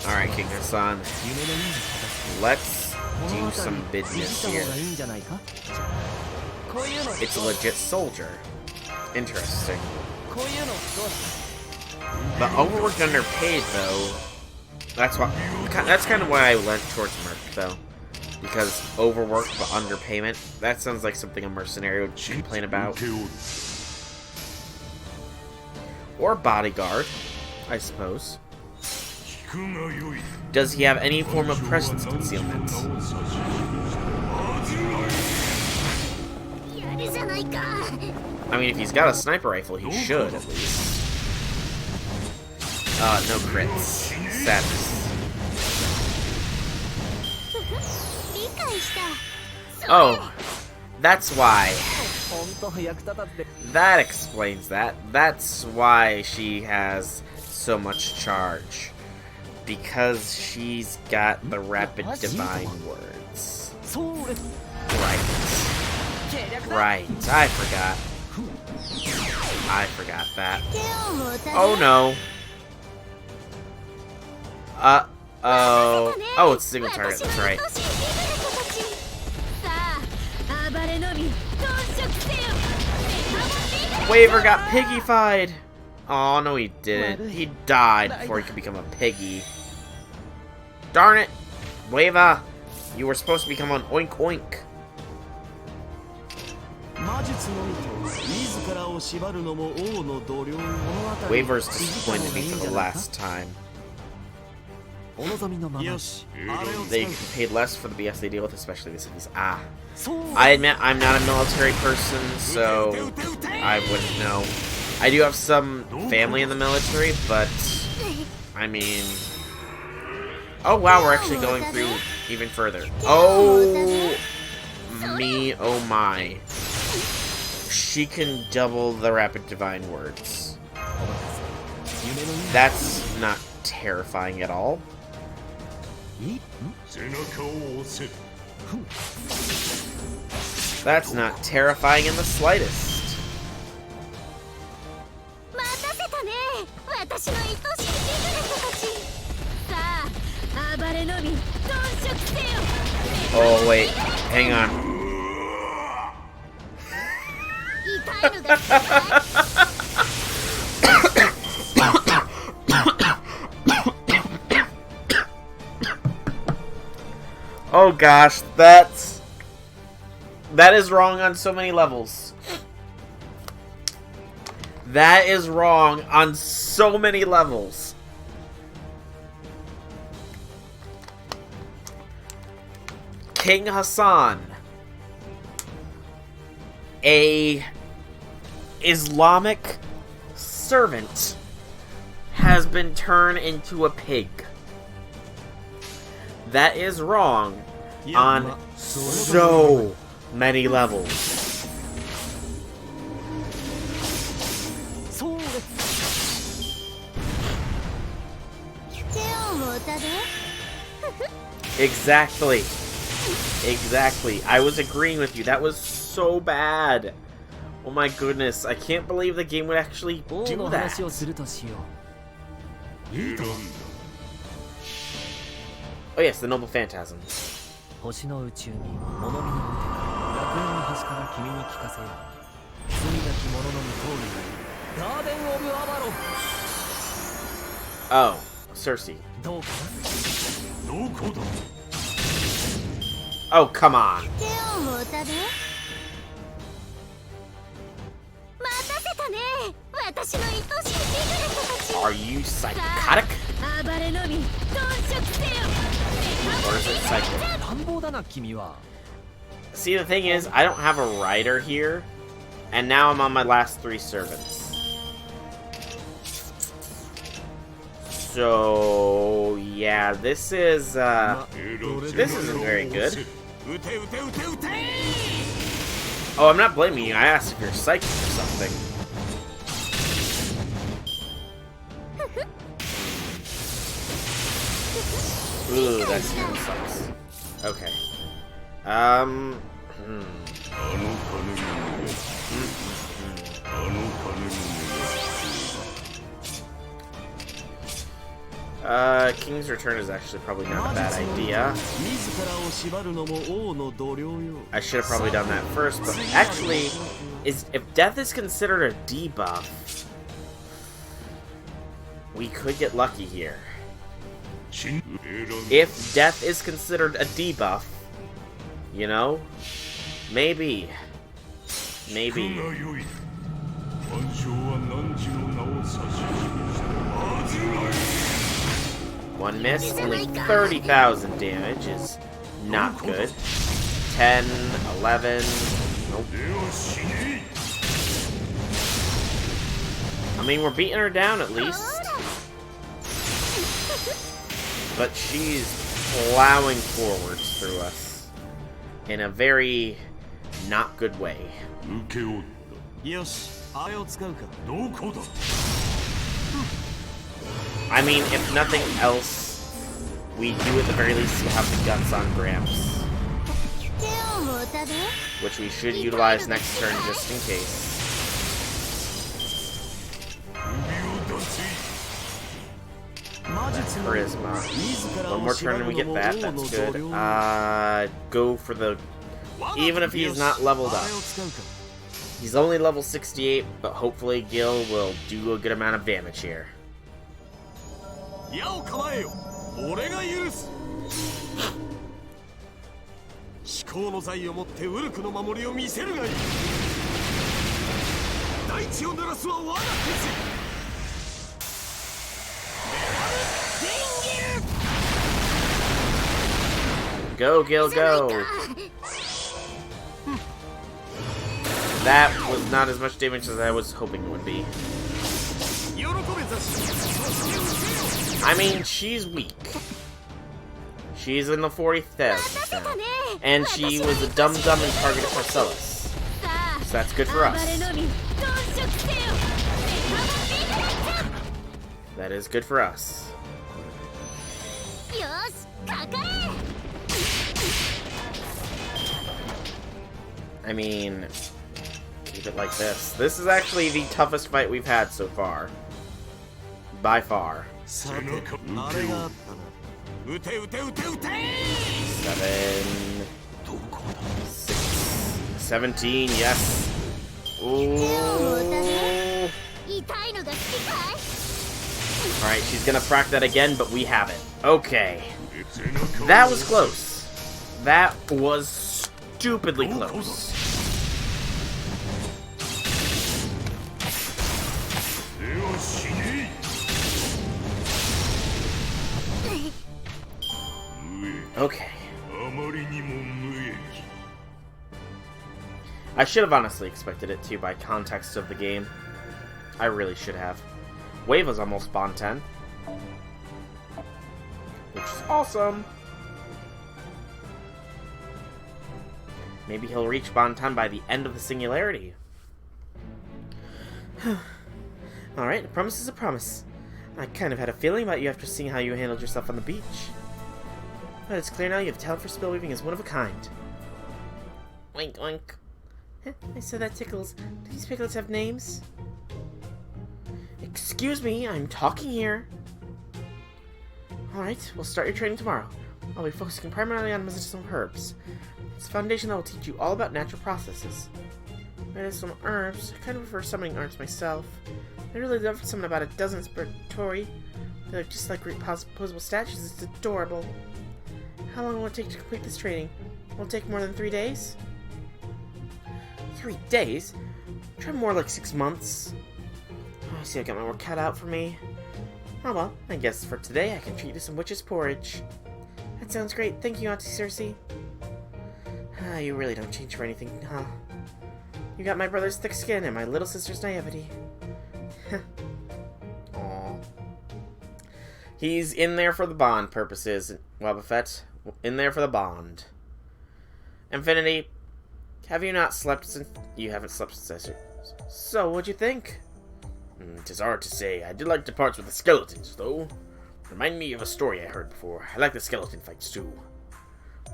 Alright, King Hassan. Let's do some business here. It's a legit soldier. Interesting. The overworked underpaid, though. That's kind of why I went towards Merc, though. Because overworked but underpayment. That sounds like something a mercenary would complain about. Or bodyguard, I suppose. Does he have any form of presence concealment? I mean, if he's got a sniper rifle, he should, at least. No crits. Sadness. Oh, that's why. That explains that. That's why she has so much charge. Because she's got the rapid divine words. Right, I forgot that. Oh no. Uh-oh. Oh, it's single target, that's right. Waver got piggyfied! Oh no, he didn't. He died before he could become a piggy. Darn it! Waver! You were supposed to become an oink oink. Waver's disappointed me for the last time. They paid less for the BS they deal with, especially the cities. I admit I'm not a military person, so I wouldn't know. I do have some family in the military, but I mean... Oh wow, we're actually going through even further. Oh me, oh my. She can double the rapid divine words. That's not terrifying at all. That's not terrifying in the slightest. Oh wait, hang on. Oh gosh, that is wrong on so many levels. That is wrong on so many levels. King Hassan, a Islamic servant, has been turned into a pig. That is wrong on so many levels. Exactly. Exactly. I was agreeing with you. That was so bad. Oh my goodness. I can't believe the game would actually do that. Oh yes, the Noble Phantasm. Oh, Cersei. Oh, come on. Are you psychotic? Or is it psychic? See, the thing is, I don't have a rider here, and now I'm on my last 3 servants. So, yeah, this isn't very good. Oh, I'm not blaming you. I asked if you're psychic or something. Ooh, that kind of sucks. Okay. King's Return is actually probably not a bad idea. I should have probably done that first, but actually, if death is considered a debuff, we could get lucky here. If death is considered a debuff, you know, maybe. One miss, only 30,000 damage is not good. 10, 11, nope. I mean, we're beating her down at least. But she's plowing forwards through us in a very not good way. I mean, if nothing else, we do at the very least have the guts on Gramps. Which we should utilize next turn just in case. Charisma. One more turn and we get that. That's good. Go for the... Even if he's not leveled up. He's only level 68, but hopefully Gil will do a good amount of damage here. Go, Gil, go! That was not as much damage as I was hoping it would be. I mean, she's weak. She's in the 40,000 now. And she was a dum-dum and targeted Marcellus. So that's good for us. That is good for us. I mean, keep it like this. This is actually the toughest fight we've had so far. By far. 7, 6, 17, yes. Ooh. Alright, she's gonna frack that again, but we have it. Okay. That was close. That was stupidly close. Okay. I should have honestly expected it to by context of the game. I really should have. Wave was almost Bond 10. Which is awesome. Maybe he'll reach Bond 10 by the end of the singularity. Alright, a promise is a promise. I kind of had a feeling about you after seeing how you handled yourself on the beach. But it's clear now you have talent for spell weaving as one of a kind. Oink oink. I said that tickles. Do these piglets have names? Excuse me, I'm talking here. Alright, we'll start your training tomorrow. I'll be focusing primarily on medicinal herbs. It's a foundation that will teach you all about natural processes. Medicinal herbs? I kind of prefer summoning herbs myself. I really love something about a dozen spiritory. They're just like posable statues. It's adorable. How long will it take to complete this training? Will it take more than 3 days? 3 days? Try more like 6 months. Oh, I see I got my work cut out for me. Oh well, I guess for today I can treat you to some witch's porridge. That sounds great. Thank you, Auntie Cersei. You really don't change for anything, huh? You got my brother's thick skin and my little sister's naivety. Aww. He's in there for the bond purposes, Wobbuffet. In there for the bond. Infinity, have you not slept since... You haven't slept since... So, what'd you think? 'Tis hard to say. I did like the parts with the skeletons, though. Remind me of a story I heard before. I like the skeleton fights, too.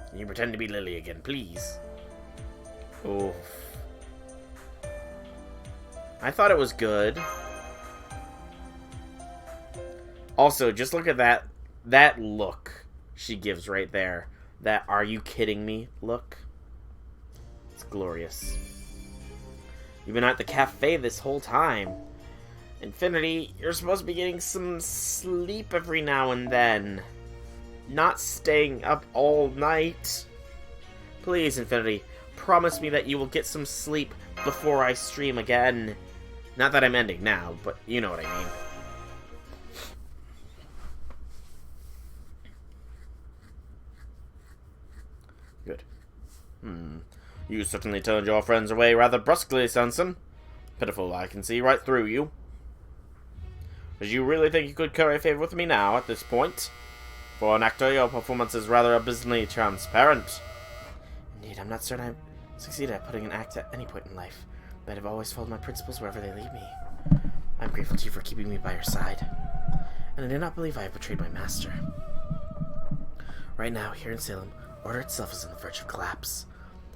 Can you pretend to be Lily again, please? Oh. I thought it was good. Also, just look at that look she gives right there. That "are you kidding me" look. It's glorious. You've been at the cafe this whole time. Infinity, you're supposed to be getting some sleep every now and then. Not staying up all night. Please, Infinity, promise me that you will get some sleep before I stream again. Not that I'm ending now, but you know what I mean. Good. You certainly turned your friends away rather brusquely, Sanson. Pitiful, I can see right through you. Did you really think you could curry favor with me now, at this point? For an actor, your performance is rather abysmally transparent. Indeed, I'm not certain I've succeeded at putting an act at any point in life, but I've always followed my principles wherever they lead me. I'm grateful to you for keeping me by your side, and I do not believe I have betrayed my master. Right now, here in Salem, order itself is on the verge of collapse.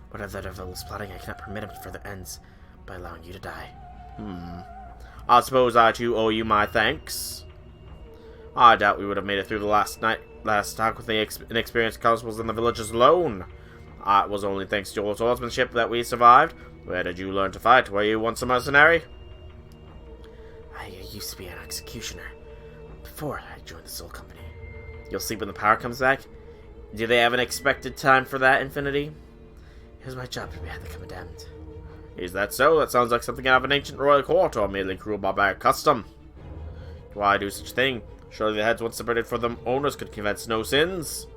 Whatever the devil is plotting, I cannot permit him to further ends by allowing you to die. I suppose I too owe you my thanks. I doubt we would have made it through the last attack with the inexperienced constables in the villages alone. It was only thanks to your swordsmanship that we survived. Where did you learn to fight? Were you once a mercenary? I used to be an executioner before I joined the Soul Company. You'll see when the power comes back? Do they have an expected time for that, Infinity? It was my job to behead the condemned. Is that so? That sounds like something out of an ancient royal court, or merely cruel barbaric custom. Why do such a thing? Surely the heads once separated from them owners could confess no sins.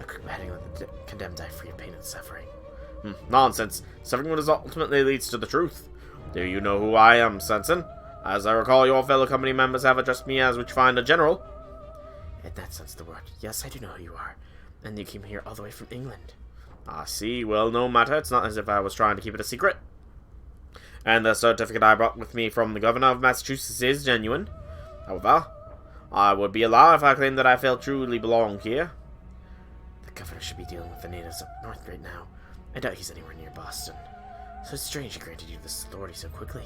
A quick beheading let the condemned die free of pain and suffering. Nonsense. Suffering ultimately leads to the truth. Do you know who I am, Sensen? As I recall, your fellow company members have addressed me as Witchfinder General. In that sense of the word, yes, I do know who you are. And you came here all the way from England. I see. Well, no matter. It's not as if I was trying to keep it a secret. And the certificate I brought with me from the governor of Massachusetts is genuine. However, I would be a liar if I claimed that I felt truly belong here. The governor should be dealing with the natives up north right now. I doubt he's anywhere near Boston. So it's strange he granted you this authority so quickly.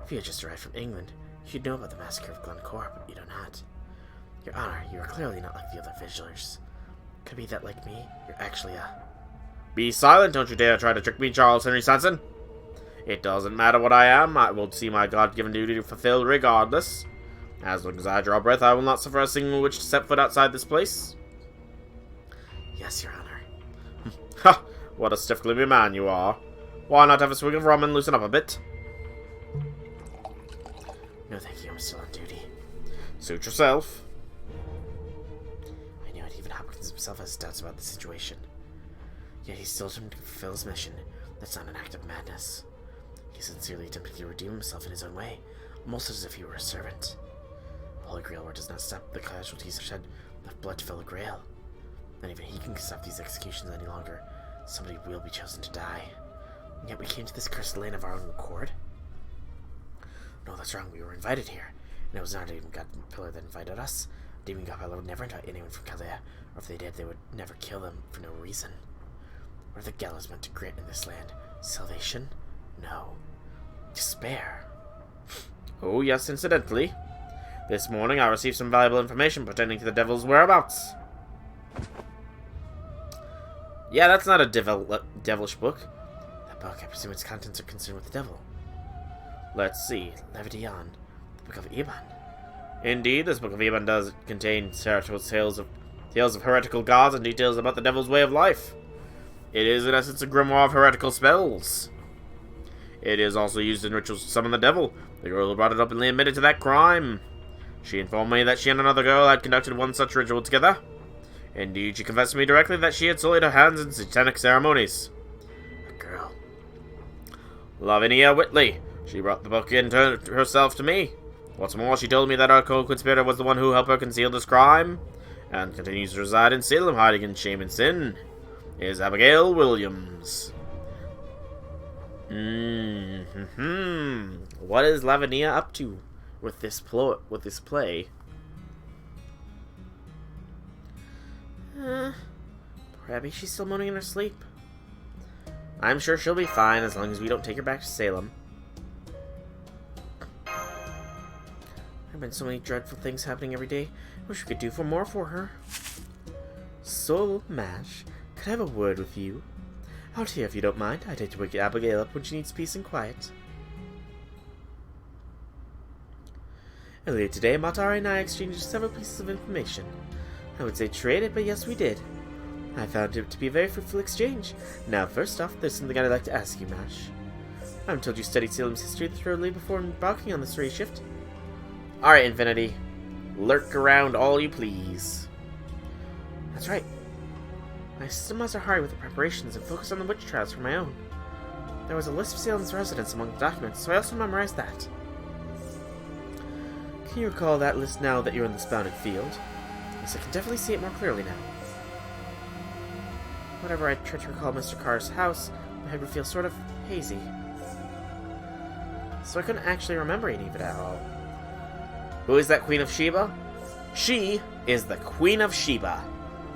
If you had just arrived from England, you'd know about the massacre of Glencore, but you do not. Your Honor, you are clearly not like the other vigilers. Could it be that, like me, you're actually a... Be silent, don't you dare try to trick me, Charles Henry Sanson. It doesn't matter what I am, I will see my God-given duty fulfilled regardless. As long as I draw breath, I will not suffer a single witch to set foot outside this place. Yes, Your Honor. Ha! What a stiff, gloomy man you are. Why not have a swig of rum and loosen up a bit? No, thank you, I'm still on duty. Suit yourself. I knew it. Even Hopkins himself has doubts about the situation. Yet he's still determined to fulfill his mission. That's not an act of madness. He sincerely attempted to redeem himself in his own way, almost as if he were a servant. The Holy Grail War does not stop the casualties shed of blood to fill a grail. Not even he can stop these executions any longer. Somebody will be chosen to die. And yet we came to this cursed land of our own accord? No, that's wrong. We were invited here. And it was not a Demon God Pillar that invited us. Demon God Pillar would never invite anyone from Calais, or if they did, they would never kill them for no reason. What are the gallows meant to grant in this land? Salvation? No. Despair. Oh, yes, incidentally. This morning I received some valuable information pertaining to the devil's whereabouts. Yeah, that's not a devilish book. That book, I presume its contents are concerned with the devil. Let's see. Levidian, the Book of Eban. Indeed, this Book of Eban does contain tales of heretical gods and details about the devil's way of life. It is, in essence, a grimoire of heretical spells. It is also used in rituals to summon the devil. The girl who brought it openly admitted to that crime. She informed me that she and another girl had conducted one such ritual together. Indeed, she confessed to me directly that she had sullied her hands in satanic ceremonies. A girl. Lavinia Whitley. She brought the book in herself to me. What's more, she told me that our co-conspirator was the one who helped her conceal this crime, and continues to reside in Salem, hiding in shame and sin. Is Abigail Williams. What is Lavinia up to with this play? Poor Abby, she's still moaning in her sleep. I'm sure she'll be fine as long as we don't take her back to Salem. There have been so many dreadful things happening every day. I wish we could do more for her. Soul Mash, could I have a word with you? Out here, if you don't mind. I'd like to wake Abigail up when she needs peace and quiet. Earlier today, Matari and I exchanged several pieces of information. I would say traded, but yes, we did. I found it to be a very fruitful exchange. Now, first off, there's something I'd like to ask you, Mash. I'm told you studied Salem's history thoroughly before embarking on this race shift. Alright, Infinity. Lurk around all you please. That's right. My systemizer hurried with the preparations and focused on the witch trials for my own. There was a list of Salem's residents among the documents, so I also memorized that. Can you recall that list now that you're in the Spouted Field? Yes, I can definitely see it more clearly now. Whenever I try to recall Mr. Carr's house, my head would feel sort of hazy. So I couldn't actually remember any of it at all. Who is that Queen of Sheba? She is the Queen of Sheba.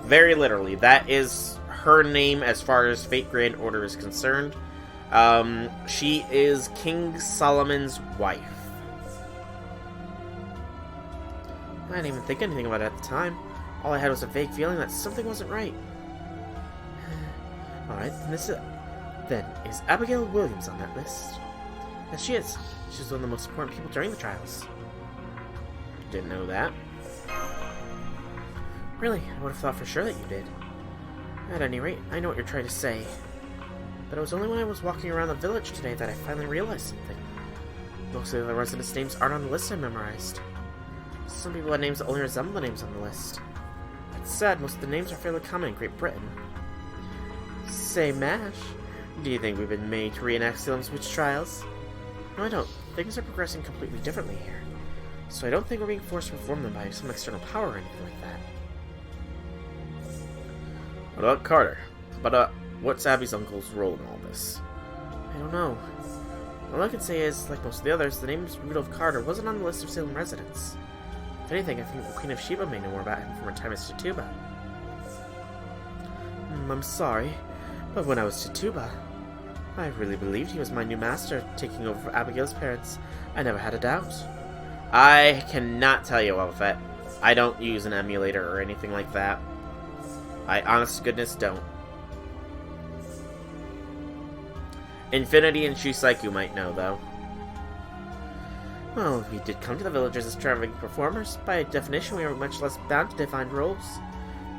Very literally, that is her name as far as Fate Grand Order is concerned. She is King Solomon's wife. I didn't even think anything about it at the time. All I had was a vague feeling that something wasn't right. Alright, then is Abigail Williams on that list? Yes, she is. She's one of the most important people during the trials. Didn't know that. Really, I would have thought for sure that you did. At any rate, I know what you're trying to say. But it was only when I was walking around the village today that I finally realized something. Most of the residents' names aren't on the list I memorized. Some people have names that only resemble the names on the list. It's sad, most of the names are fairly common in Great Britain. Say, Mash, do you think we've been made to reenact Salem's witch trials? No, I don't. Things are progressing completely differently here. So I don't think we're being forced to perform them by some external power or anything like that. What about Carter? But, what's Abby's uncle's role in all this? I don't know. All I can say is, like most of the others, the name Rudolph Carter wasn't on the list of Salem residents. If anything, I think the Queen of Sheba may know more about him from her time as Tituba. I'm sorry, but when I was Tituba, I really believed he was my new master, taking over for Abigail's parents. I never had a doubt. I cannot tell you about that. I don't use an emulator or anything like that. I honest to goodness don't. Infinity and Shisaiku might know, though. Well, we did come to the villagers as traveling performers. By definition, we are much less bound to define roles.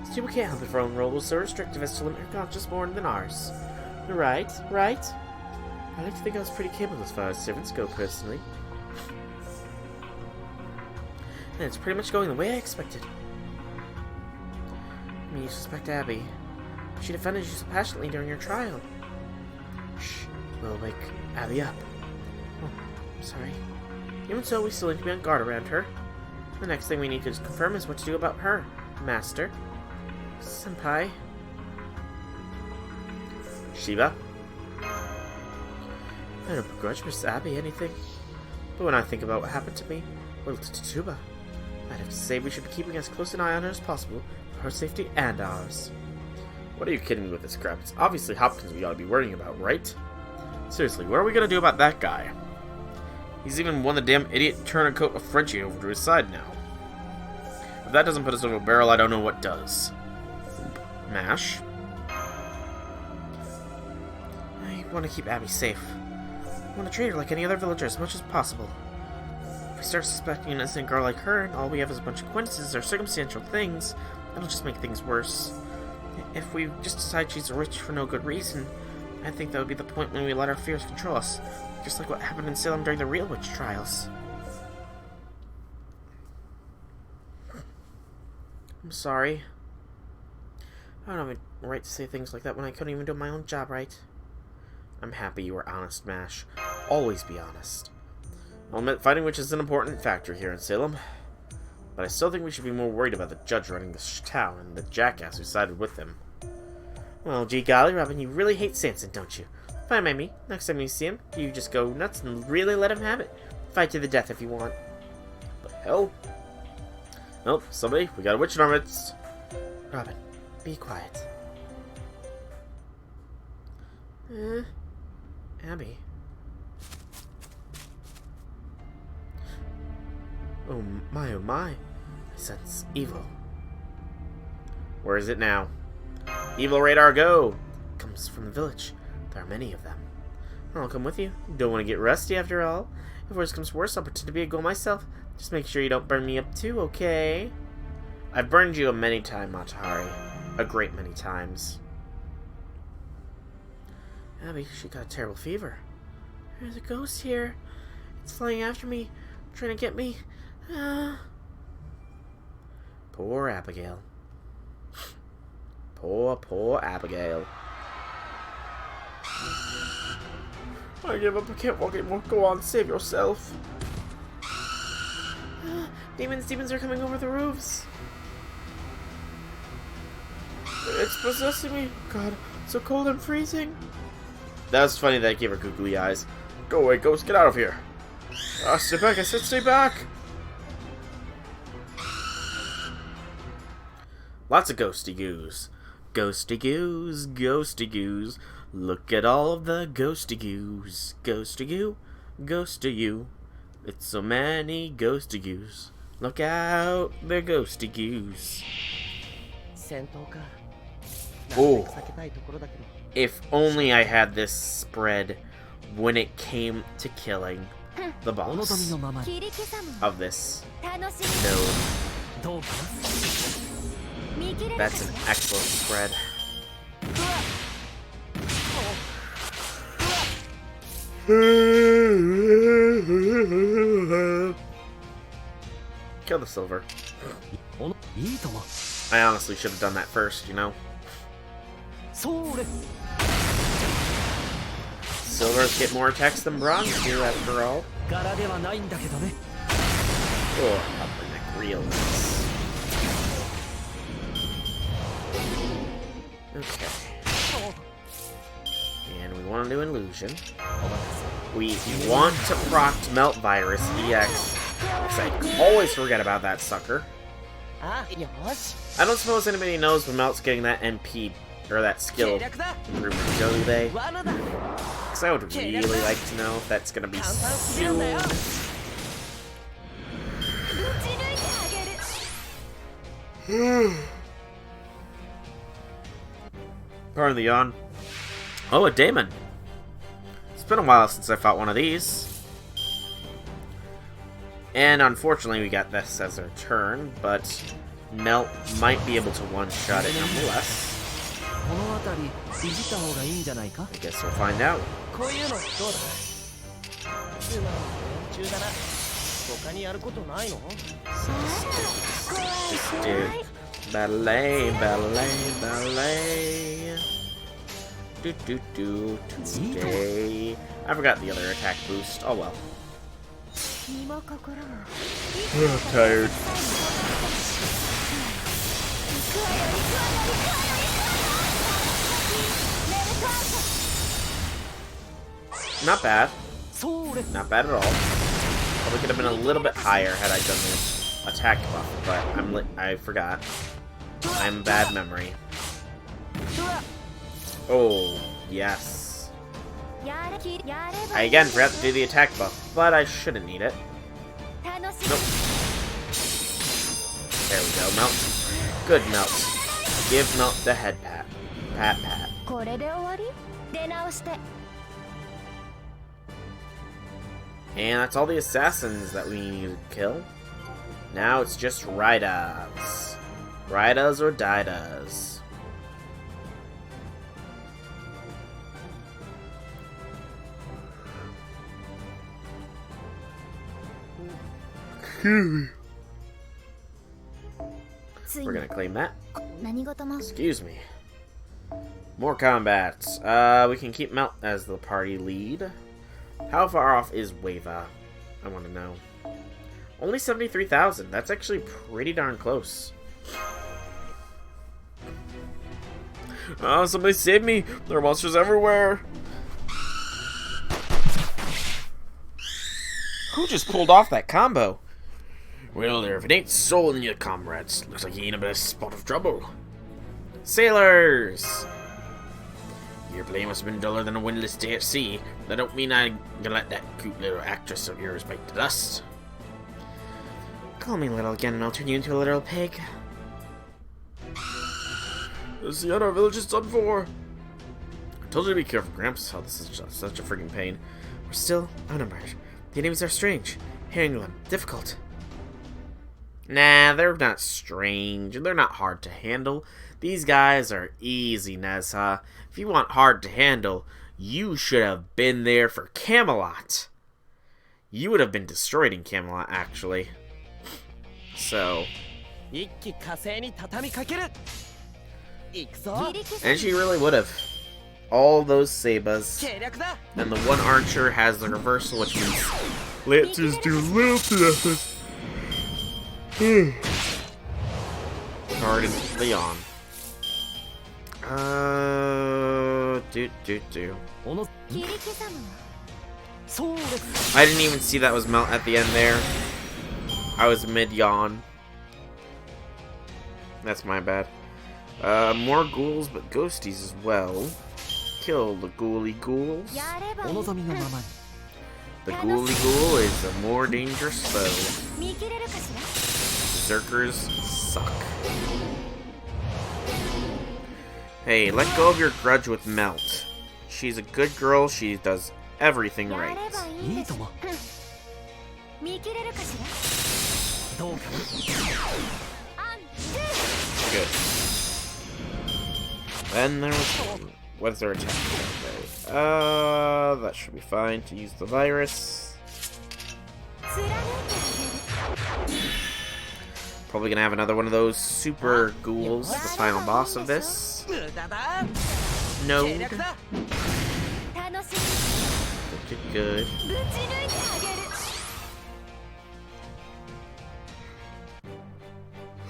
Still, we can't help if our own role was so restrictive as to limit her conscious more than ours. Right? I like to think I was pretty capable as far as servants go, personally. And it's pretty much going the way I expected. I mean, you suspect Abby. She defended you so passionately during your trial. Shh, we'll wake Abby up. Oh, I'm sorry. Even so, we still need to be on guard around her. The next thing we need to confirm is what to do about her, Master. Senpai. Shiva? I don't begrudge Miss Abby anything. But when I think about what happened to me, well, to Tituba, I'd have to say we should be keeping as close an eye on her as possible for her safety and ours. What are you kidding me with this crap? It's obviously Hopkins we ought to be worrying about, right? Seriously, what are we gonna do about that guy? He's even won the damn idiot turncoat of Frenchie over to his side now. If that doesn't put us over a barrel, I don't know what does. Mash? I want to keep Abby safe. I want to treat her like any other villager as much as possible. If we start suspecting an innocent girl like her, and all we have is a bunch of coincidences or circumstantial things, that'll just make things worse. If we just decide she's rich for no good reason, I think that would be the point when we let our fears control us. Just like what happened in Salem during the real witch trials. I'm sorry. I don't have a right to say things like that when I couldn't even do my own job right. I'm happy you were honest, Mash. Always be honest. I'll admit fighting witches is an important factor here in Salem, but I still think we should be more worried about the judge running this town and the jackass who sided with him. Well, gee golly, Robin, you really hate Samson, don't you? Fine by me. Next time you see him, you just go nuts and really let him have it. Fight to the death if you want. The hell? Nope, somebody, we got a witch in our midst. Robin, be quiet. Abby. Oh my. I sense evil. Where is it now? Evil radar, go! It comes from the village. There are many of them. I'll come with you. Don't want to get rusty after all. If worse comes to worse, I'll pretend to be a ghoul myself. Just make sure you don't burn me up too, okay? I've burned you a many times, Matahari. A great many times. Abby, she got a terrible fever. There's a ghost here. It's flying after me, trying to get me. Poor Abigail. Poor Abigail. I give up. I can't walk anymore. Go on, save yourself. Demons are coming over the roofs. It's possessing me. God, so cold and freezing. That's funny that I gave her googly eyes. Go away, ghost, get out of here. Stay back, I said stay back. Lots of ghosty goos. Ghosty goos, ghosty goos. Look at all of the ghosty goos. Ghosty goo, ghost to you. It's so many ghosty goos. Look out, the ghosty goose. 戦闘か。 Oh. 避けたいところだけど。 If only I had this spread when it came to killing the お望み boss のままに。 切り刻む of this 楽し node. どうかな。 み見切れるか That's し an ら excellent spread. Kill the silver. おのいいとも。 I honestly should have done that first, you know? それ。 Silvers get more attacks than bronze do, after all. 柄ではないんだけどね。 Oh, upper neck real nice. Okay. And we want to do illusion. We want to proc melt virus EX. Because I always forget about that sucker. あ、よし。 I don't suppose anybody knows when Melt's getting that NP or that skill 計略だ。 improvement, do they? 罠だ。 Because I would really like to know if that's gonna be 簡単すぎるんだよ。 soon. 打ち抜いてあげる Pardon the yawn. Oh, a daemon. It's been a while since I fought one of these. And unfortunately, we got this as our turn, but Melt might be able to one-shot it nonetheless. この辺りいじった方がいいんじゃないか。 I guess we'll find out. こういうのどうだ。今の連中だな。他にやることないの？ Just do ballet, ballet, ballet. Do do do today. I forgot the other attack boost. Oh well. 身も心も I'm tired. 行くわよ行くわよ行くわよメルトアウト Not bad. それ。 Not bad at all. Probably could have been a little bit higher had I done the attack buff, but I forgot. I'm bad memory. Oh, yes. やれきやれば I again forgot to do the attack buff, but I shouldn't need it. 楽し Nope. There we go, Melt. Good Melt. Give Melt the head pat. Pat pat. これで終わり出直して And that's all the assassins that we need to kill. Now it's just Raidas. Raidas or Daidas. We're gonna claim that. 何事も Excuse me. More combat. We can keep Melt as the party lead. How far off is Wava? I want to know. Only 73,000. That's actually pretty darn close. Oh, somebody save me! There are monsters everywhere! Who just pulled off that combo? Well, there, if it ain't Soul in you, comrades. Looks like you ain't in a spot of trouble. Sailors! Your play must have been duller than a windless day at sea. That don't mean I'm gonna let that cute little actress of yours bite the dust. Call me little again and I'll turn you into a literal pig. See what our village is done for. I told you to be careful, Gramps. Oh, this is just such a freaking pain. We're still outnumbered. The enemies are strange. Handling them difficult. Nah, they're not strange. They're not hard to handle. These guys are easy, Nezha. If you want hard to handle, you should have been there for Camelot. You would have been destroyed in Camelot, actually. So, 一気火星に畳みかける。行くぞ。 切り刻 and she really would have. All those Sabas. 計略だ。 And the one archer has the reversal, which means Lancers do little to nothing. Pardon the yawn. Do. おの。切り刻むそうです。 I didn't even see that was Melt at the end there. I was mid-yawn. That's my bad. More ghouls, but ghosties as well. Kill the ghouly ghouls. やればいいお望みのままに。 The ghouly ghoul is a more dangerous foe. 見切れるかしら Berserkers suck. Hey, let go of your grudge with Melt. She's a good girl, she does everything や right. ればいいんいいですとも。見切れるかしらどうかな。アン Good. Then there was... What's their attack? Okay. That should be fine to use the virus. 貫いてあげる Probably gonna have another one of those super ghouls, the final boss of this. 無駄だ。 No. 計略だ。楽し Good, good. みぶち抜いて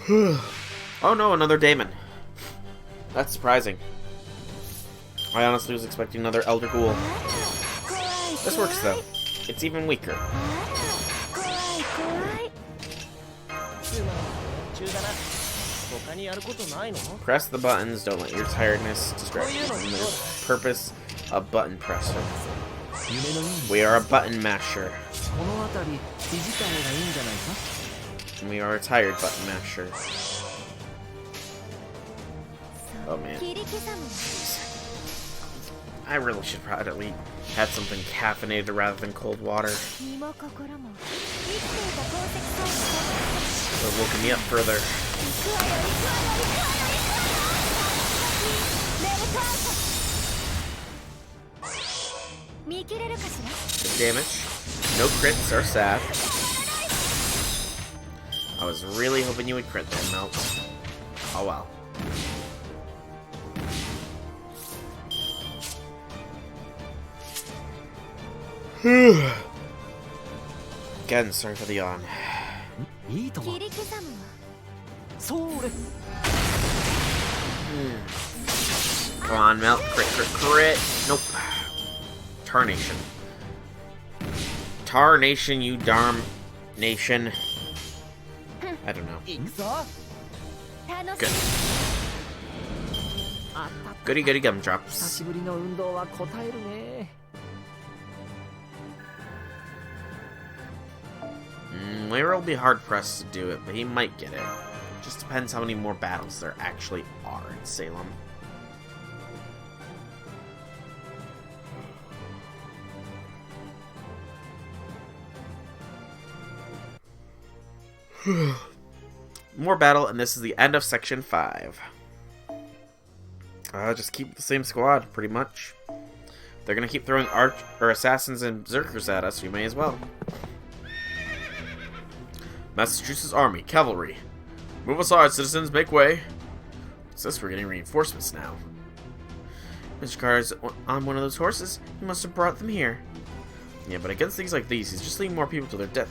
あげる Oh no, another daemon. That's surprising. I honestly was expecting another elder ghoul. 怖い This works though. It's even weaker. 怖い怖い今の連中だな。他にやることないの？ Press the buttons, don't let your tiredness distract you from the purpose of button presser. 夢のいい。 We are a button masher. この辺りいじった方がいいんじゃないか？ And we are a tired button masher. Oh man. 切り刻む I really should probably had something caffeinated rather than cold water. 身も心も生きていた宝石装置 Would have woken me up further. 行くわよ行くわよ行くわよメルカート見切れるかしら Good damage. No crits are sad. I was really hoping you would crit that Melt. Oh well. Again, sorry for the yawn. いいとも切。り刻むわそれ。 Come on, Melt. Crit, crit, crit. Nope. Tarnation. Tarnation, you darn nation. I don't know. 行くぞ。楽 Good. し あったった。 Goody goody 久 gumdrops. しぶりの運動は応えるね。 Moira will be hard pressed to do it, but he might get it. Just depends how many more battles there actually are in Salem. More battle, and this is the end of section 5. Just keep the same squad, pretty much. They're gonna keep throwing assassins and berserkers at us, you may as well. Massachusetts Army, Cavalry. Move aside, citizens, make way. What's this? We're getting reinforcements now. Mr. Carr's on one of those horses. He must have brought them here. Yeah, but against things like these, he's just leading more people to their death.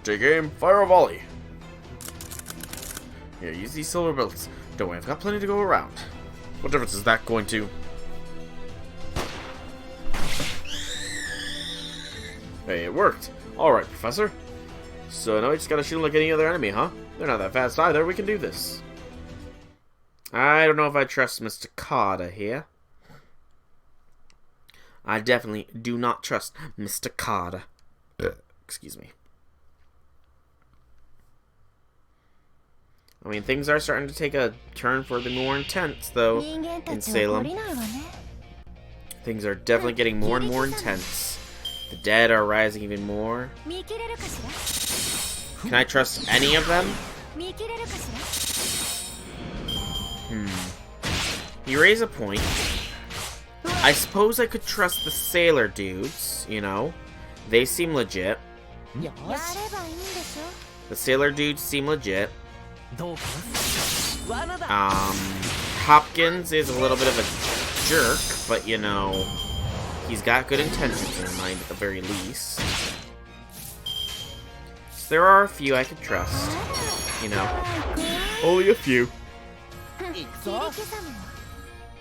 Take aim, fire a volley. Here, use these silver bullets. Don't worry, I've got plenty to go around. What difference is that going to? Hey, it worked. Alright, Professor. So now we just gotta shoot like any other enemy, huh? They're not that fast either, we can do this. I don't know if I trust Mr. Carter here. I definitely do not trust Mr. Carter. Excuse me. I mean, things are starting to take a turn for the more intense, though, 人間た in ちを懲 Salem. りないわね Things are definitely getting more and more intense. The dead are rising even more. 見切れるかしら Can I trust any of them? 見切れるかしら You raise a point. I suppose I could trust the sailor dudes, you know. They seem legit. よやれし。ばいいんでしょ The sailor dudes seem legit. どうかな。罠だ。 Hopkins is a little bit of a jerk, but you know, he's got good intentions in mind at the very least. So there are a few I could trust, you know. 怖い怖い Only a few. 行く切りぞ。刻む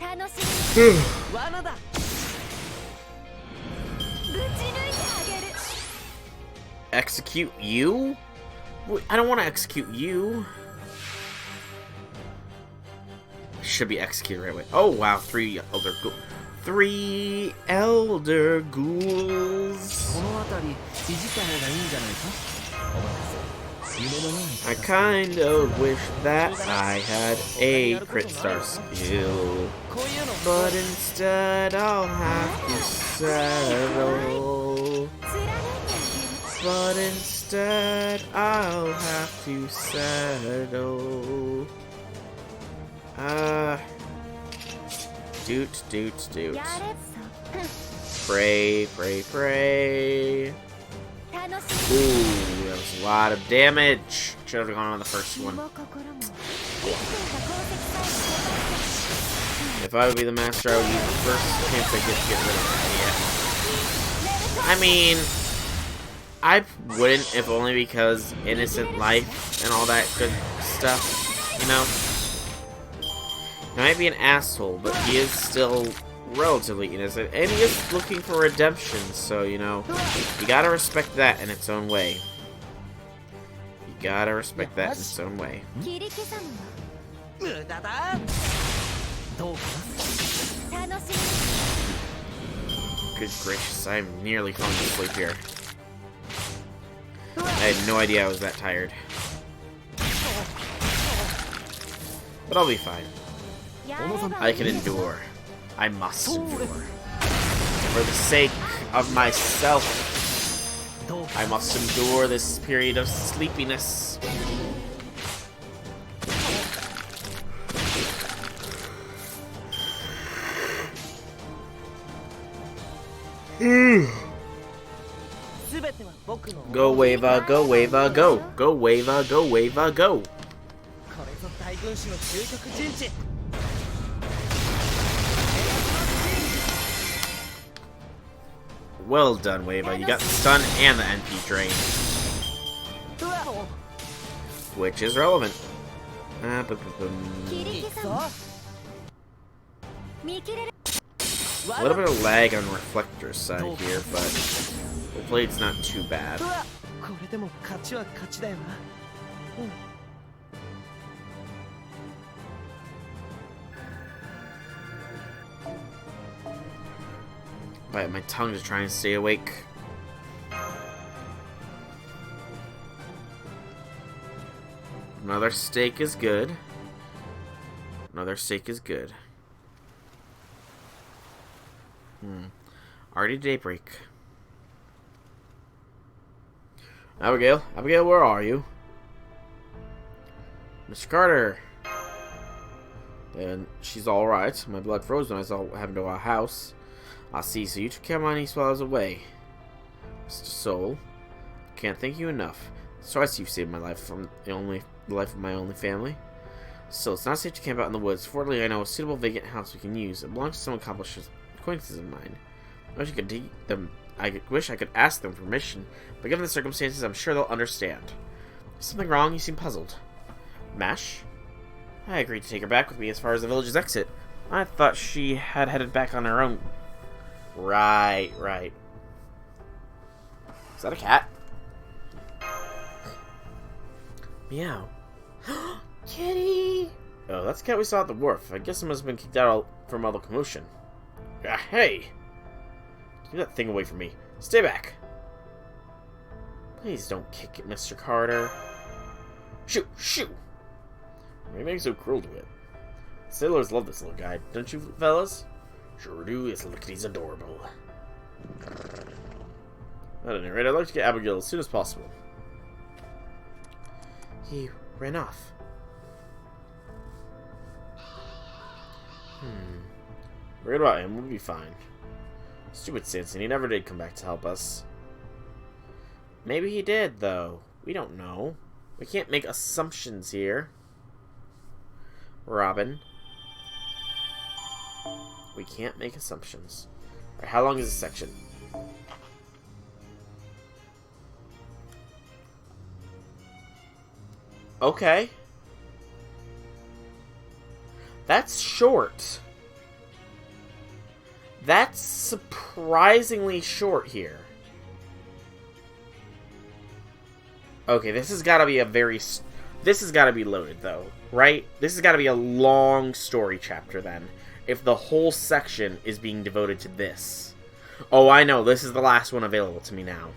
わ楽しみ罠だ。ぶち抜いてあげる Execute you? Wait, I don't want to execute you. Should be executed right away. Oh wow, 3 elder ghouls. この辺りいじった方がいいんじゃないか。お待たせ。夢のように I kind of wish that I had a crit star skill, こういうの but instead I'll have to settle. 貫いてあげる But instead I'll have to settle. Doot. やれっ Pray. そ楽し Ooh, that was a lot of damage. Should have gone on the first み身 one. も心も生きていた功績さえ If I would be the master, I would use the first chance I get to get rid of that. Yeah. I mean, I wouldn't if only because innocent life and all that good stuff, you know? He might be an asshole, but he is still relatively innocent, and he is looking for redemption, so, you know, you gotta respect that in its own way. You gotta respect that in its own way. 切り刻む無駄だ。どうかな。の楽し Good gracious, I'm nearly falling asleep here. I had no idea I was that tired. But I'll be fine. みやれば I can endure. I must endure. For the sake of myself, どうか I must endure this period of sleepiness. Go Wava, go Wava, go. Go Wava, go Wava, go. これぞ大軍師の究極陣地。 Well done, Wava. You got the stun and the NP drain, which is relevant. Boom. 切り刻む見切れる A little bit of lag on Reflector's side here, but hopefully it's not too bad. これでも勝ちは勝ちだよな。 Bite my tongue to try and stay awake. Another steak is good. Another steak is good. Already daybreak. Abigail, where are you? Mr. Carter. And she's alright. My blood froze when I saw what happened to our house. I see, so you took care of my niece while I was away. Mr. Soul, I can't thank you enough. It's twice you've saved my life from the life of my only family. Still, it's not safe to camp out in the woods. Fortunately, I know a suitable vacant house we can use. It belongs to some accomplished acquaintances of mine. I wish I could ask them permission, but given the circumstances, I'm sure they'll understand. Is something wrong? You seem puzzled. Mash? I agreed to take her back with me as far as the village's exit. I thought she had headed back on her own. Right. Is that a cat? Meow. Kitty! Oh, that's the cat we saw at the wharf. I guess it must have been kicked out from all the commotion. Hey! Get that thing away from me. Stay back! Please don't kick it, Mr. Carter. Shoo! Why are you being so cruel to it? Sailors love this little guy, don't you, fellas? Sure do. He's adorable. At any rate, I'd like to get Abigail as soon as possible. He ran off. Forget about him. We'll be fine. Stupid Samson. He never did come back to help us. Maybe he did, though. We don't know. We can't make assumptions here. Robin. We can't make assumptions. Alright, how long is this section? Okay. That's short. That's surprisingly short here. Okay, this has got to be a very... This has got to be loaded, though, right? This has got to be a long story chapter, then. if the whole section is being devoted to this. Oh, I know. This is the last one available to me now.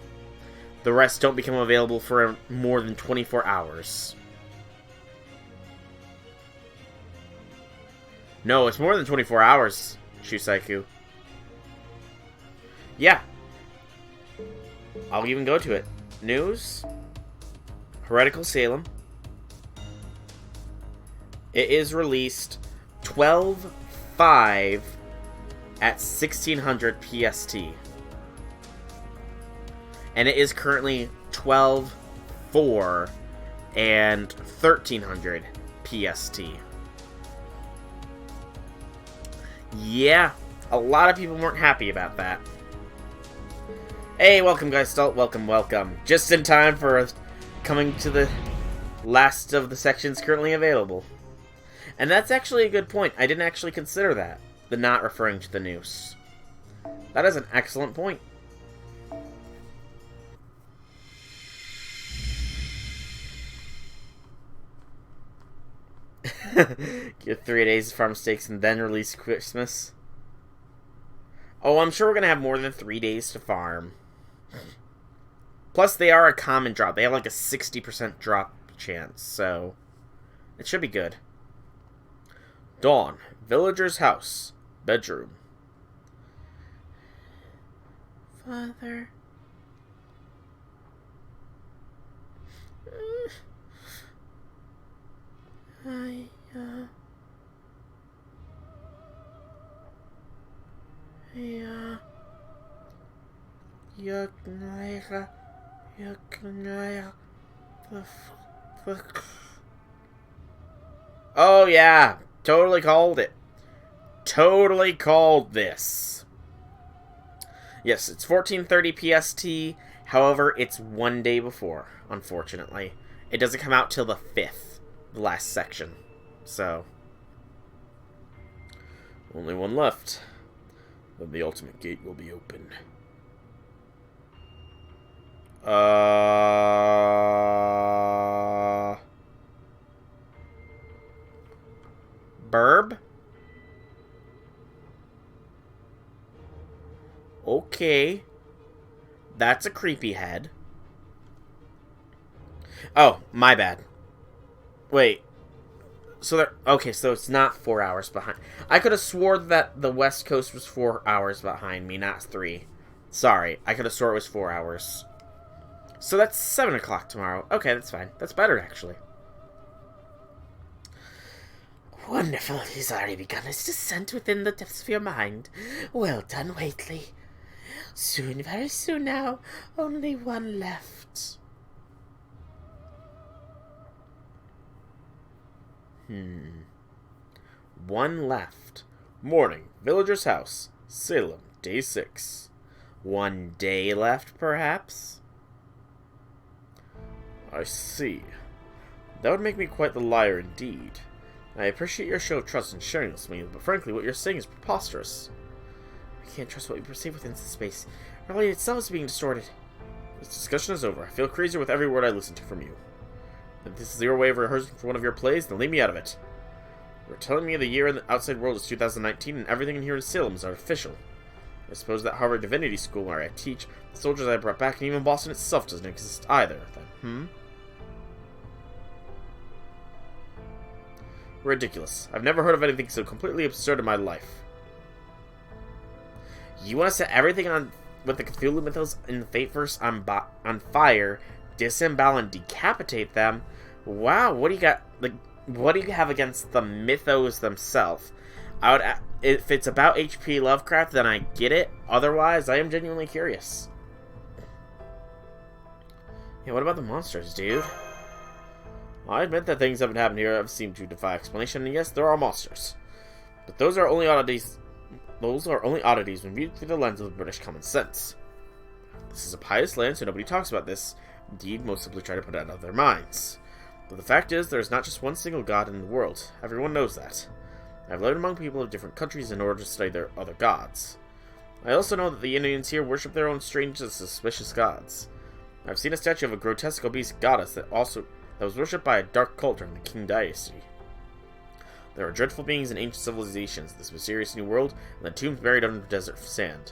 The rest don't become available for more than 24 hours. No, it's more than 24 hours, Shusaiku. Yeah. I'll even go to it. News. Heretical Salem. It is released 12/5 at 1600 PST. And it is currently 12/4 and 1300 PST. Yeah, a lot of people weren't happy about that. Hey, welcome guys, welcome. Just in time for coming to the last of the sections currently available. And that's actually a good point. I didn't actually consider that. The not referring to the noose. That is an excellent point. Get 3 days to farm stakes and then release Christmas. Oh, I'm sure we're going to have more than 3 days to farm. Plus, they are a common drop. They have like a 60% drop chance, so it should be good. Dawn. Villager's house. Bedroom. Father. Oh yeah, totally called it. Totally called this. Yes, it's 14:30 PST. However, it's 1 day before, unfortunately. It doesn't come out till the 5th, the last section. So, only one left. Then the ultimate gate will be open. Burb? Okay. That's a creepy head. Oh, my bad. Wait. So there. Okay, so it's not 4 hours behind. I could have sworn that the West Coast was 4 hours behind me, not 3. Sorry, I could have sworn it was 4 hours. So that's 7 o'clock tomorrow. Okay, that's fine. That's better, actually. Wonderful. He's already begun his descent within the depths of your mind. Well done, Waitley. Soon, very soon now. Only one left. One left. Morning. Villager's house. Salem. Day 6. 1 day left, perhaps? I see. That would make me quite the liar indeed. I appreciate your show of trust in sharing this with me, but frankly, what you're saying is preposterous. I can't trust what we perceive within space. Reality itself is being distorted. This discussion is over. I feel crazier with every word I listen to from you. If this is your way of rehearsing for one of your plays, then leave me out of it. You're telling me the year in the outside world is 2019 and everything in here in Salem is artificial. I suppose that Harvard Divinity School where I teach, the soldiers I brought back, and even Boston itself doesn't exist either, then, Ridiculous. I've never heard of anything so completely absurd in my life. You want to set everything on with the Cthulhu mythos in the Fateverse on fire, disembowel and decapitate them? Wow, what do you got? Like, what do you have against the mythos themselves? If it's about H.P. Lovecraft, then I get it. Otherwise, I am genuinely curious. Yeah, what about the monsters, dude? I admit that things haven't happened here have seemed to defy explanation, and yes, there are monsters. But those are only oddities. Those are only oddities when viewed through the lens of British common sense. This is a pious land, so nobody talks about this. Indeed, most simply try to put it out of their minds. But the fact is, there is not just one single god in the world. Everyone knows that. I've lived among people of different countries in order to study their other gods. I also know that the Indians here worship their own strange and suspicious gods. I've seen a statue of a grotesque obese goddess that was worshipped by a dark cult during the Qing dynasty. There are dreadful beings in ancient civilizations, this mysterious new world, and the tombs buried under desert sand.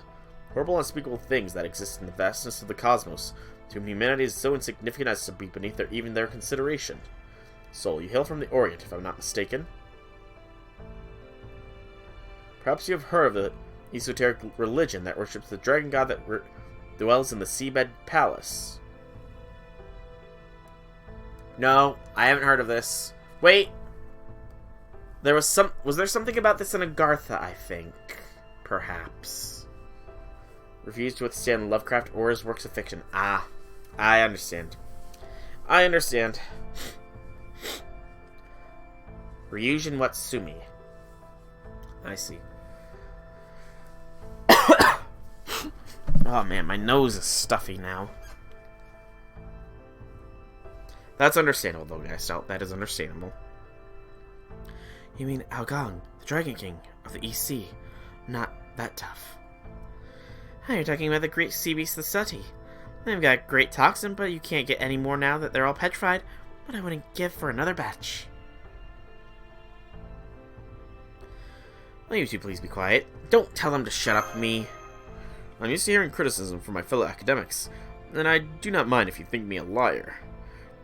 Horrible unspeakable things that exist in the vastness of the cosmos, to whom humanity is so insignificant as to be beneath even their consideration. Soul, you hail from the Orient, if I'm not mistaken. Perhaps you have heard of the esoteric religion that worships the dragon god that dwells in the seabed palace. No, I haven't heard of this. Wait! Was there something about this in Agartha, I think? Perhaps. Refused to withstand Lovecraft or his works of fiction. Ah, I understand. I understand. Ryujin Watsumi. I see. Oh man, my nose is stuffy now. That's understandable though, guys. That is understandable. You mean Algang, the Dragon King of the EC? Not that tough. Oh, you're talking about the great sea beast, the Sooty. They've got great toxin, but you can't get any more now that they're all petrified. But I wouldn't give for another batch. Will you two please be quiet? Don't tell them to shut up me. I'm used to hearing criticism from my fellow academics, and I do not mind if you think me a liar.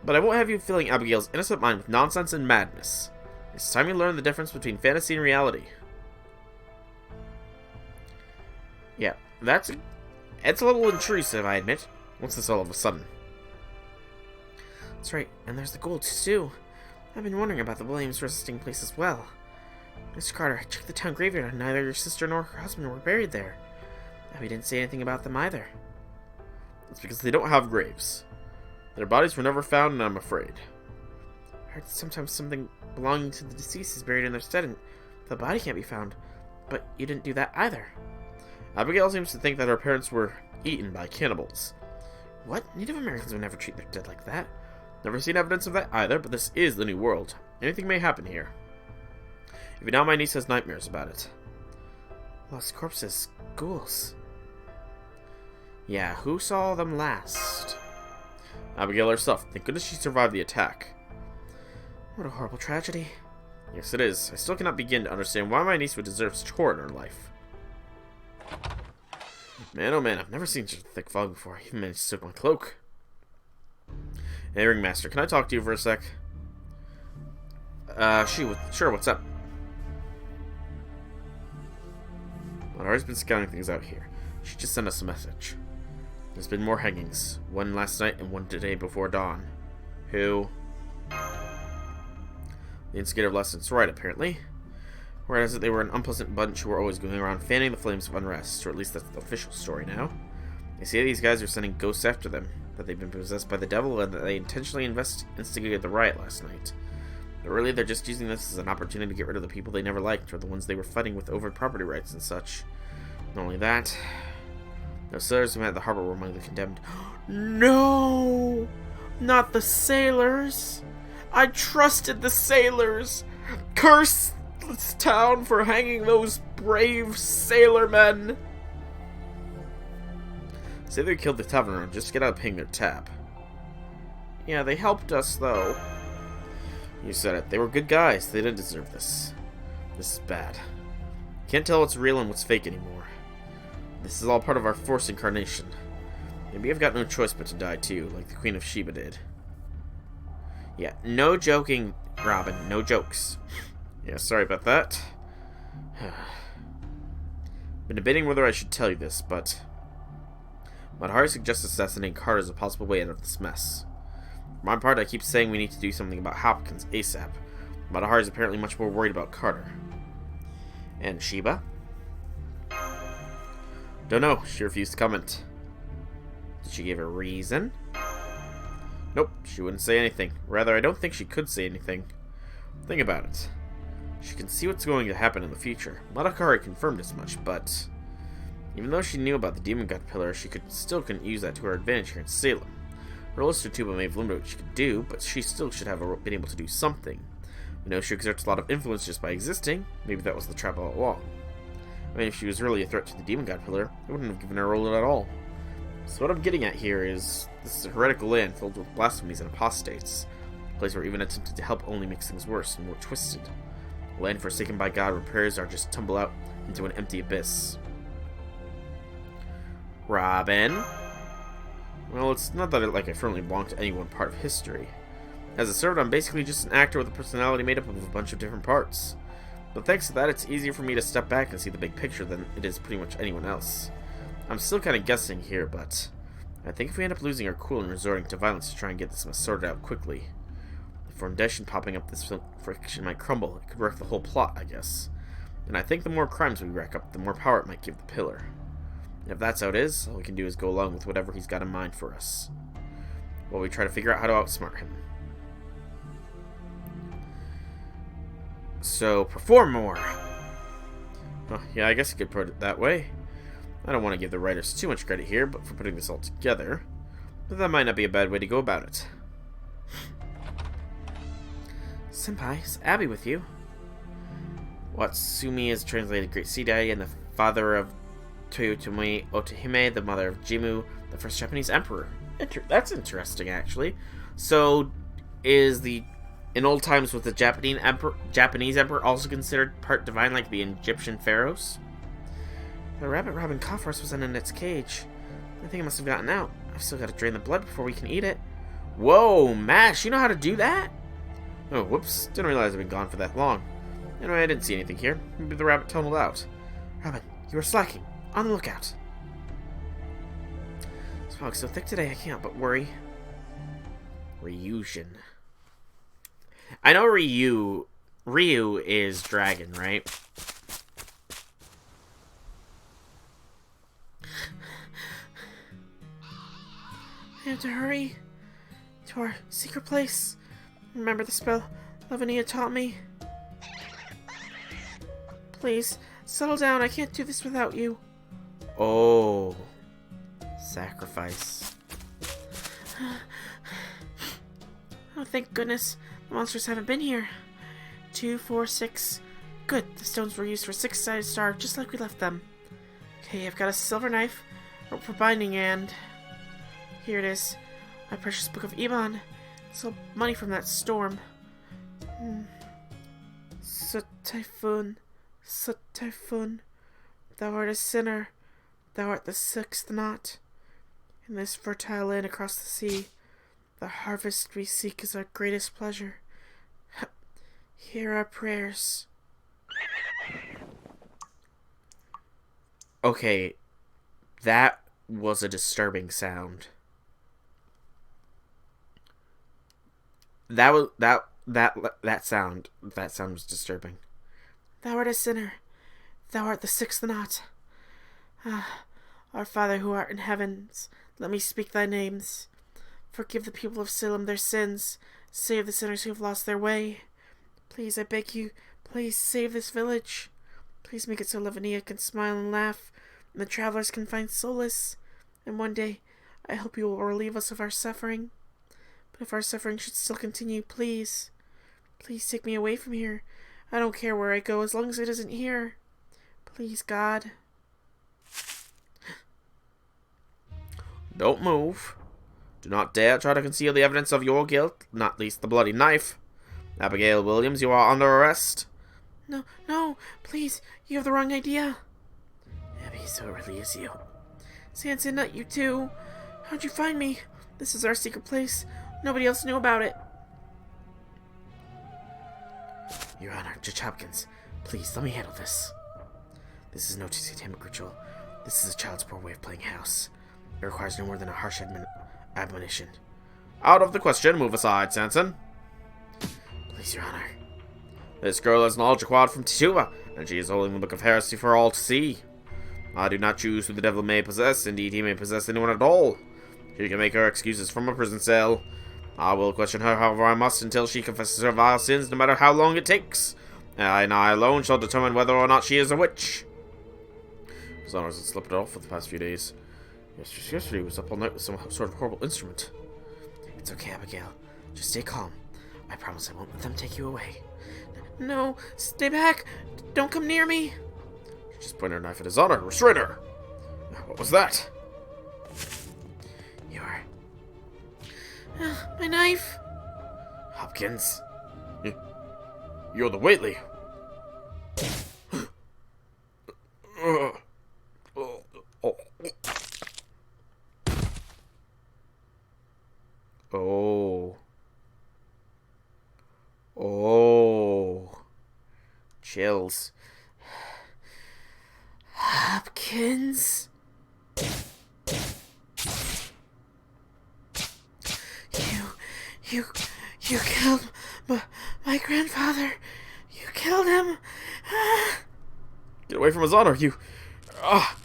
But I won't have you filling Abigail's innocent mind with nonsense and madness. It's time you learn the difference between fantasy and reality. Yeah, it's a little intrusive, I admit. What's this all of a sudden? That's right, and there's the gold, too. I've been wondering about the Williams resting place as well. Mr. Carter, I checked the town graveyard, and neither your sister nor her husband were buried there. Abby didn't say anything about them either. It's because they don't have graves. Their bodies were never found, and I'm afraid. I heard that sometimes something belonging to the deceased is buried in their stead, and the body can't be found. But you didn't do that either. Abigail seems to think that her parents were eaten by cannibals. What? Native Americans would never treat their dead like that. Never seen evidence of that either, but this is the new world. Anything may happen here. Even now my niece has nightmares about it. Lost corpses. Ghouls. Yeah, who saw them last? Abigail herself. Thank goodness she survived the attack. What a horrible tragedy. Yes, it is. I still cannot begin to understand why my niece would deserve such horror in her life. Man, oh man, I've never seen such a thick fog before. I even managed to soak my cloak. Hey, Ringmaster, can I talk to you for a sec? Sure, what's up? Madari's been scouting things out here. She just sent us a message. There's been more hangings. One last night and one today before dawn. Who? The instigator of lessons right, apparently. Whereas they were an unpleasant bunch who were always going around fanning the flames of unrest, or at least that's the official story now. They say these guys are sending ghosts after them, that they've been possessed by the devil, and that they intentionally instigated the riot last night. But really, they're just using this as an opportunity to get rid of the people they never liked, or the ones they were fighting with over property rights and such. Not only that, those sailors who met at the harbor were among the condemned. No! Not the sailors! I trusted the sailors! Curse this town for hanging those brave sailormen! Say they killed the taverner just to get out of paying their tab. Yeah, they helped us, though. You said it. They were good guys. They didn't deserve this. This is bad. Can't tell what's real and what's fake anymore. This is all part of our forced incarnation. Maybe I've got no choice but to die too, like the Queen of Sheba did. Yeah, no joking, Robin. No jokes. Yeah, sorry about that. Been debating whether I should tell you this, but Madhari suggests assassinating Carter as a possible way out of this mess. For my part, I keep saying we need to do something about Hopkins ASAP. Madhari is apparently much more worried about Carter. And Sheba? Don't know. She refused to comment. Did she give a reason? Nope, she wouldn't say anything. Rather, I don't think she could say anything. Think about it. She can see what's going to happen in the future. Madhari confirmed as much, but even though she knew about the Demon God Pillar, she couldn't use that to her advantage here in Salem. Her Lister Tuba may have limited what she could do, but she still should have been able to do something. You know, she exerts a lot of influence just by existing. Maybe that was the trap all along. I mean, if she was really a threat to the Demon God Pillar, it wouldn't have given her a role at all. So what I'm getting at here is, this is a heretical land filled with blasphemies and apostates. A place where even attempting to help only makes things worse and more twisted. A land forsaken by God where prayers are just tumble out into an empty abyss. Robin? Well, it's not that I firmly belong to any one part of history. As a servant, I'm basically just an actor with a personality made up of a bunch of different parts. But thanks to that, it's easier for me to step back and see the big picture than it is pretty much anyone else. I'm still kind of guessing here, but I think if we end up losing our cool and resorting to violence to try and get this mess sorted out quickly, the foundation popping up this friction might crumble. It could wreck the whole plot, I guess. And I think the more crimes we rack up, the more power it might give the pillar. And if that's how it is, all we can do is go along with whatever he's got in mind for us, while we try to figure out how to outsmart him. So, perform more! Well, yeah, I guess you could put it that way. I don't want to give the writers too much credit here, but for putting this all together. But that might not be a bad way to go about it. Senpai, is Abby with you? Watsumi is translated Great Sea Daddy and the father of Toyotomi Otohime, the mother of Jimmu, the first Japanese emperor. That's interesting, actually. So, in old times, was the Japanese emperor also considered part divine like the Egyptian pharaohs? The rabbit Robin caught for us was in its cage. I think it must have gotten out. I've still got to drain the blood before we can eat it. Whoa, Mash, you know how to do that? Oh, whoops. Didn't realize I'd been gone for that long. Anyway, I didn't see anything here. Maybe the rabbit tunneled out. Robin, you were slacking. On the lookout. This fog's so thick today, I can't but worry. Ryujin. I know Ryu is dragon, right? I have to hurry to our secret place. Remember the spell Lavinia taught me? Please, settle down. I can't do this without you. Oh. Sacrifice. Oh, thank goodness. The monsters haven't been here. 2, 4, 6. Good. The stones were used for 6-sided star, just like we left them. Okay, I've got a silver knife, rope for binding, and... here it is. My precious book of Iman. It's all money from that storm. Typhoon. Typhoon. Thou art a sinner. Thou art the 6th knot. In this fertile land across the sea, the harvest we seek is our greatest pleasure. Hear our prayers. Okay, that was a disturbing sound. That sound was disturbing. Thou art a sinner. Thou art the 6th knot. Our Father who art in heavens, let me speak thy names. Forgive the people of Salem their sins. Save the sinners who have lost their way. Please, I beg you, please save this village. Please make it so Lavinia can smile and laugh, and the travelers can find solace. And one day, I hope you will relieve us of our suffering. But if our suffering should still continue, please take me away from here. I don't care where I go as long as it isn't here. Please, God. Don't move. Do not dare try to conceal the evidence of your guilt, not least the bloody knife. Abigail Williams, you are under arrest. No, please, you have the wrong idea. Abby, so it really is you. Sansa, not you too. How'd you find me? This is our secret place. Nobody else knew about it. Your Honor, Judge Hopkins, please let me handle this. This is no satanic ritual. This is a child's poor way of playing house. It requires no more than a harsh admonition. Out of the question. Move aside, Sanson. Please, Your Honor. This girl is an Aljaquad from Tituba, and she is holding the Book of Heresy for all to see. I do not choose who the devil may possess. Indeed, he may possess anyone at all. She can make her excuses from a prison cell. I will question her however I must until she confesses her vile sins, no matter how long it takes. And I alone shall determine whether or not she is a witch. As long as it slipped off for the past few days. Yesterday was up all night with some sort of horrible instrument. It's okay, Abigail. Just stay calm. I promise I won't let them take you away. No, stay back. Don't come near me. She just pointed her knife at his honor. Restrain her. What was that? My knife. Hopkins. You're the Whately. Chills. Hopkins? You killed my grandfather. You killed him. Get away from his honor, you...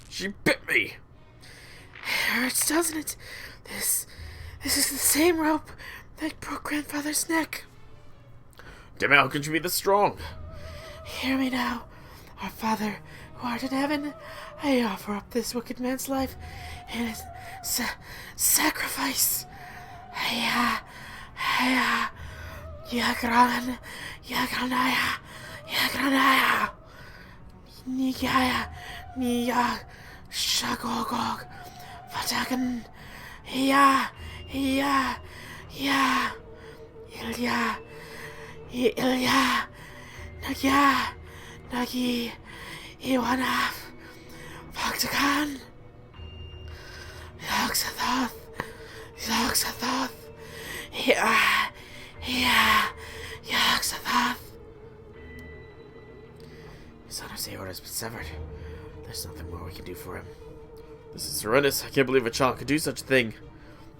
she bit me. It hurts, doesn't it? This is the same rope that broke grandfather's neck. Damn it, how can you be this strong? Hear me now. Our Father, who art in heaven, I offer up this wicked man's life in his sacrifice. Yagranaya, Niya, Shagogog, Vatagan, Ilya, Nagi, Iwanaf, Vaktagan, Yoxathoth, Yoxathoth. His honor's aorta has been severed. There's nothing more we can do for him. This is horrendous. I can't believe a child could do such a thing.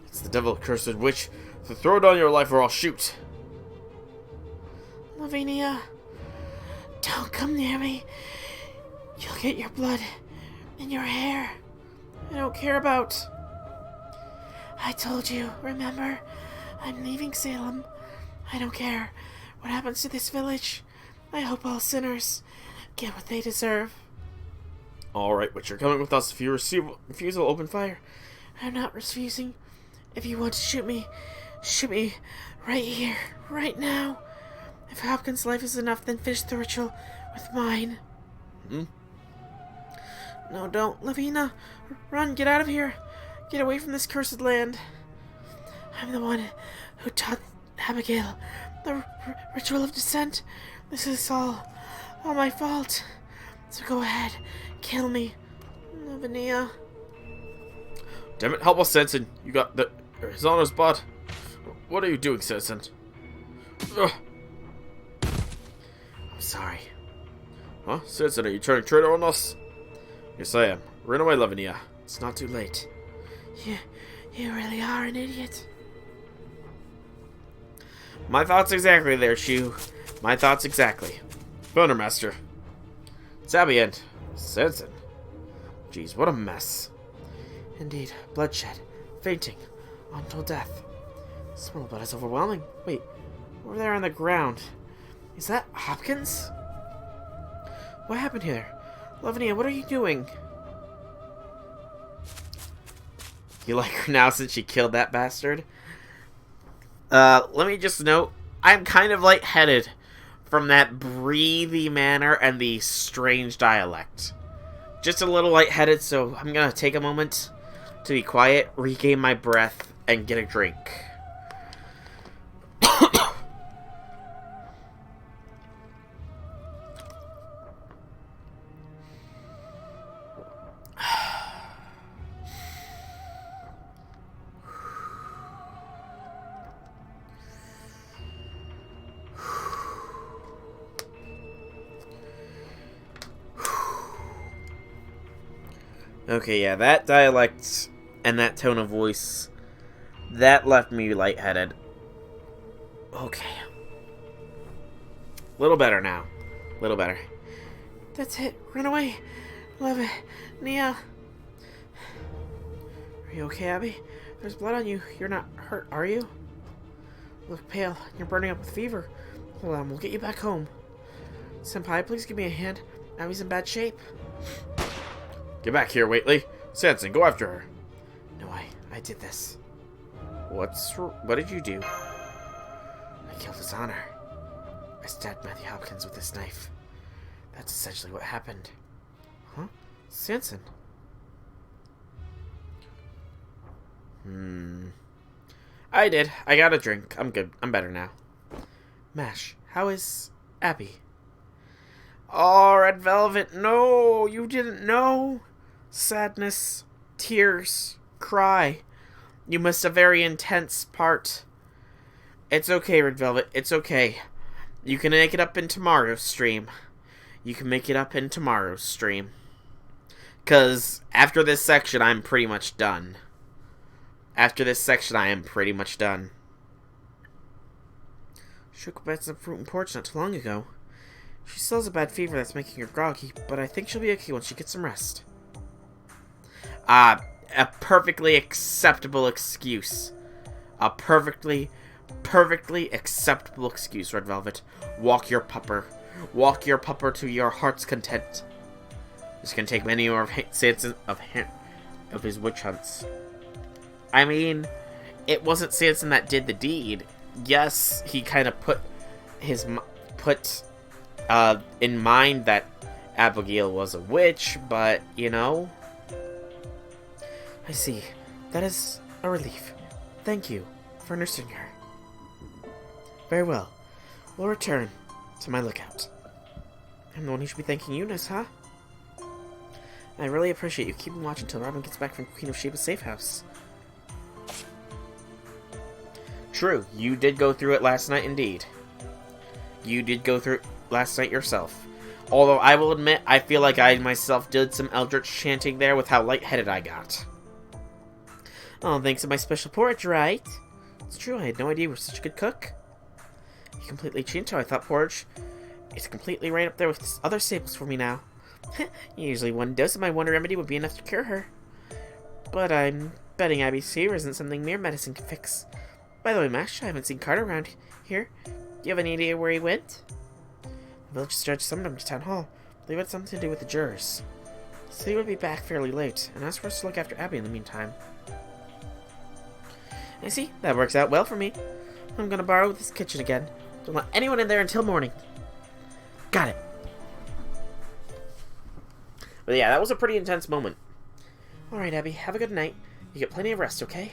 It's the devil, cursed witch. So throw down your life or I'll shoot. Lavinia, don't come near me. You'll get your blood in your hair. I don't care about... I told you, remember? I'm leaving Salem. I don't care what happens to this village. I hope all sinners get what they deserve. Alright, but you're coming with us. If you refuse, I'll open fire. I'm not refusing. If you want to shoot me right here, right now. If Hopkins' life is enough, then finish the ritual with mine. No, don't. Lavina, run, get out of here. Get away from this cursed land. I'm the one who taught Abigail the ritual of descent. This is all my fault. So go ahead, kill me. Lavinia. Damn it, help us, Sensen. You got his honor's butt. What are you doing, Sensen? I'm sorry. Huh? Sensen, are you turning traitor on us? Yes, I am. Run away, Lavinia. It's not too late. You really are an idiot. My thoughts exactly there, Shu. My thoughts exactly. Thundermaster. It's Abby and Sensen. Jeez, what a mess. Indeed, bloodshed, fainting, untold death. The smell of blood is overwhelming. Wait, over there on the ground. Is that Hopkins? What happened here? Lavinia, what are you doing? You like her now since she killed that bastard? Let me just note, I'm kind of lightheaded from that breathy manner and the strange dialect. Just a little lightheaded, so I'm gonna take a moment to be quiet, regain my breath, and get a drink. Okay, yeah, that dialect and that tone of voice, that left me lightheaded. Okay. Little better now. Little better. That's it. Run away. Love it. Nia. Are you okay, Abby? There's blood on you. You're not hurt, are you? You look pale. You're burning up with fever. Hold on, we'll get you back home. Senpai, please give me a hand. Abby's in bad shape. Get back here, Waitley. Sensen, go after her. No, I did this. What did you do? I killed his honor. I stabbed Matthew Hopkins with this knife. That's essentially what happened. Huh? Sensen? I did. I got a drink. I'm good. I'm better now. Mash, how is Abby? Oh, Red Velvet, no! You didn't know! Sadness, tears, cry. You missed a very intense part. It's okay, Red Velvet. It's okay. You can make it up in tomorrow's stream. you can make it up in tomorrow's stream. Because after this section, I'm pretty much done. After this section, I am pretty much done. She woke up at some fruit and porch not too long ago. She still has a bad fever that's making her groggy, but I think she'll be okay once she gets some rest. A perfectly acceptable excuse. A perfectly acceptable excuse, Red Velvet. Walk your pupper. Walk your pupper to your heart's content. This can take many more Sanson of his witch hunts. I mean, it wasn't Sanson that did the deed. Yes, he kind of put in mind that Abigail was a witch, but, you know. I see. That is a relief. Thank you for nursing her. Very well. We'll return to my lookout. I'm the one who should be thanking Eunice, huh? I really appreciate you keeping watch until Robin gets back from Queen of Sheba's safe house. True, you did go through it last night indeed. You did go through it last night yourself. Although I will admit, I feel like I myself did some eldritch chanting there with how lightheaded I got. Oh, thanks to my special porridge, right? It's true, I had no idea you were such a good cook. You completely changed how I thought porridge. It's completely right up there with other staples for me now. Usually one dose of my wonder remedy would be enough to cure her. But I'm betting Abby's fever isn't something mere medicine can fix. By the way, Mash, I haven't seen Carter around here. Do you have any idea where he went? The village judge summoned him to town hall. I believe it had something to do with the jurors. So he would be back fairly late, and asked for us to look after Abby in the meantime. I see. That works out well for me. I'm gonna borrow this kitchen again. Don't let anyone in there until morning. Got it. But yeah, that was a pretty intense moment. Alright, Abby, have a good night. You get plenty of rest, okay?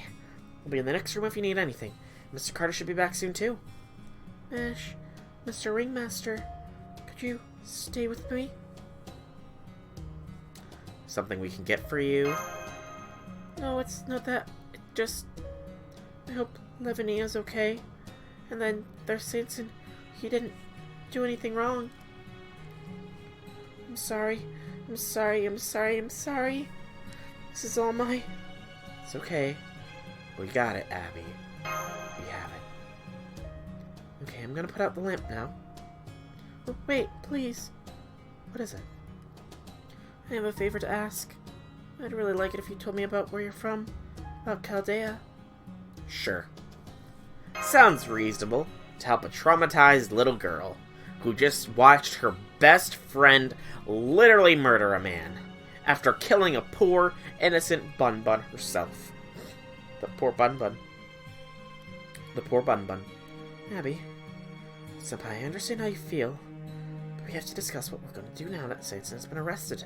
I'll be in the next room if you need anything. Mr. Carter should be back soon, too. Ash, Mr. Ringmaster, could you stay with me? Something we can get for you? No, it's not that. It just... I hope Lavinia's okay. And then there's Sanson. He didn't do anything wrong. I'm sorry. I'm sorry. This is all my... It's okay. We got it, Abby. We have it. Okay, I'm gonna put out the lamp now. Oh, wait, please. What is it? I have a favor to ask. I'd really like it if you told me about where you're from. About Chaldea. Sure. Sounds reasonable to help a traumatized little girl who just watched her best friend literally murder a man after killing a poor, innocent Bun herself. The poor Bun. The poor Bun. Abby, Senpai, I understand how you feel, but we have to discuss what we're going to do now that Sanson has been arrested.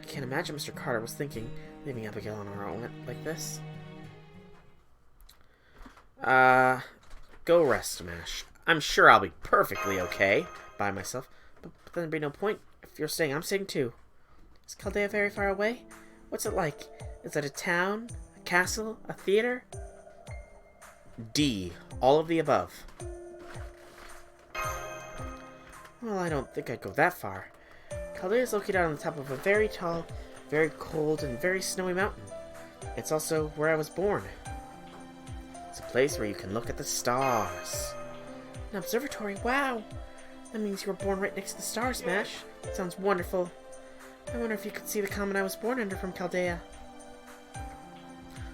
I can't imagine Mr. Carter was thinking leaving Abigail on her own like this. Go rest, Mash. I'm sure I'll be perfectly okay by myself, but then there'd be no point if you're staying. I'm staying too. Is Chaldea very far away? What's it like? Is it a town? A castle? A theater? D. All of the above. Well, I don't think I'd go that far. Chaldea is located on the top of a very tall, very cold, and very snowy mountain. It's also where I was born. It's a place where you can look at the stars. An observatory, wow! That means you were born right next to the stars, Mash. That sounds wonderful. I wonder if you could see the comet I was born under from Chaldea.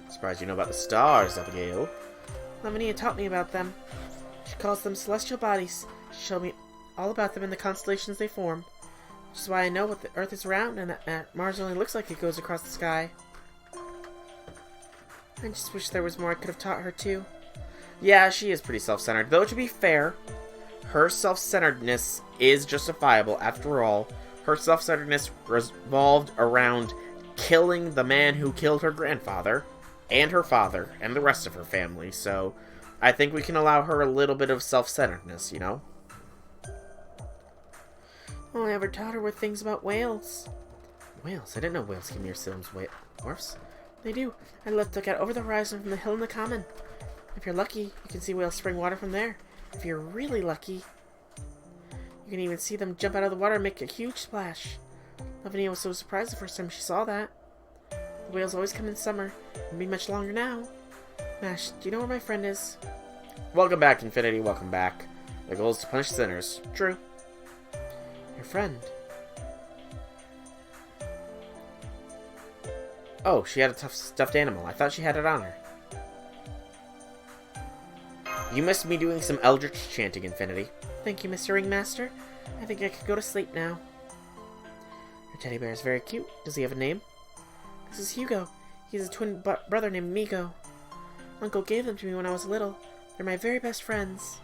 Surprised you know about the stars, Abigail. Lavinia taught me about them. She calls them celestial bodies. She showed me all about them and the constellations they form. Which is why I know what the Earth is round and that Mars only looks like it goes across the sky. I just wish there was more I could have taught her, too. Yeah, she is pretty self-centered. Though, to be fair, her self-centeredness is justifiable. After all, her self-centeredness revolved around killing the man who killed her grandfather, and her father, and the rest of her family. So, I think we can allow her a little bit of self-centeredness, you know? All I ever taught her were things about whales. Whales? I didn't know whales came near Salem's wharfs. They do. I love to look out over the horizon from the hill in the common. If you're lucky, you can see whales spring water from there. If you're really lucky, you You can even see them jump out of the water and make a huge splash. Lavinia was so surprised the first time she saw that. The whales always come in summer, and be much longer now. Mash, do you know where my friend is? Welcome back, Infinity, welcome back. The goal is to punish sinners. True. Your friend. Oh, she had a tough stuffed animal. I thought she had it on her. You missed me doing some eldritch chanting, Infinity. Thank you, Mr. Ringmaster. I think I could go to sleep now. Your teddy bear is very cute. Does he have a name? This is Hugo. He has a twin brother named Migo. Uncle gave them to me when I was little. They're my very best friends.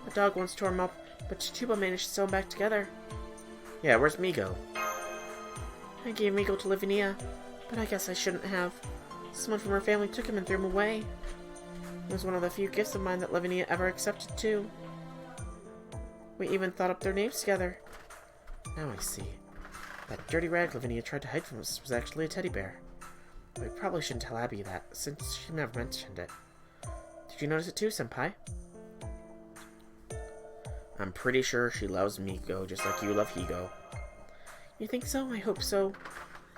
A dog once tore him up, but Chuba managed to sew them back together. Yeah, where's Migo? I gave Migo to Lavinia, but I guess I shouldn't have. Someone from her family took him and threw him away. It was one of the few gifts of mine that Lavinia ever accepted, too. We even thought up their names together. Now I see. That dirty rag Lavinia tried to hide from us was actually a teddy bear. We probably shouldn't tell Abby that, since she never mentioned it. Did you notice it too, Senpai? I'm pretty sure she loves Migo just like you love Higo. You think so? I hope so.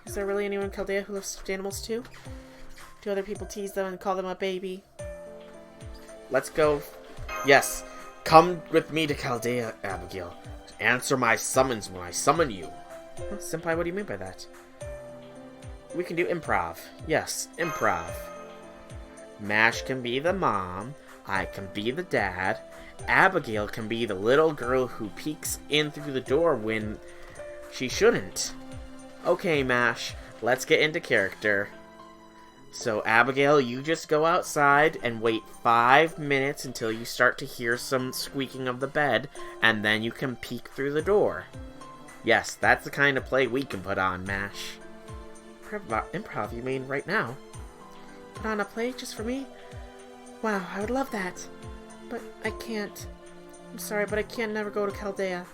Is there really anyone in Chaldea who loves stuffed animals too? Do other people tease them and call them a baby? Let's go. Yes. Come with me to Chaldea, Abigail. Answer my summons when I summon you. Well, Senpai, what do you mean by that? We can do improv. Yes, improv. Mash can be the mom. I can be the dad. Abigail can be the little girl who peeks in through the door when she shouldn't. Okay, Mash, let's get into character. So, Abigail, you just go outside and wait 5 minutes until you start to hear some squeaking of the bed, and then you can peek through the door. Yes, that's the kind of play we can put on, Mash. Improv, you mean right now? Put on a play just for me? Wow, I would love that. But I can't. I'm sorry, but I can't never go to Chaldea.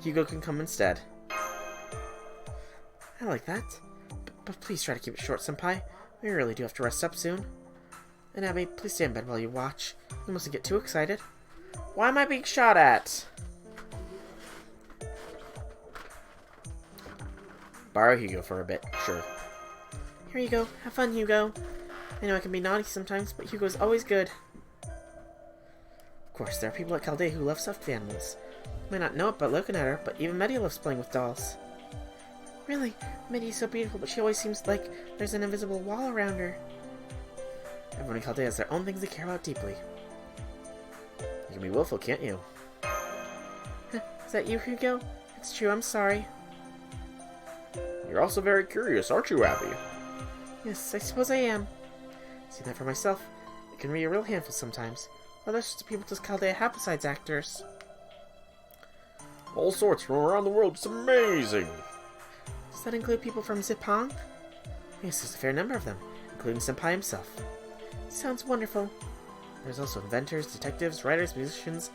Hugo can come instead. I like that. But please try to keep it short, Senpai. We really do have to rest up soon. And Abby, please stay in bed while you watch. You mustn't get too excited. Why am I being shot at? Borrow Hugo for a bit, sure. Here you go. Have fun, Hugo. I know I can be naughty sometimes, but Hugo's always good. Of course, there are people at Chaldea who love stuffed animals. You might not know it by looking at her, but even Medea loves playing with dolls. Really? Medea's so beautiful, but she always seems like there's an invisible wall around her. Everyone in Chaldea has their own things they care about deeply. You can be willful, can't you? Is that you, Hugo? It's true, I'm sorry. You're also very curious, aren't you, Abby? Yes, I suppose I am. See that for myself. It can be a real handful sometimes. What other sorts of people does Chaldea have besides actors? All sorts from around the world. It's amazing. Does that include people from Zipong? Yes, there's a fair number of them, including Senpai himself. Sounds wonderful. There's also inventors, detectives, writers, musicians,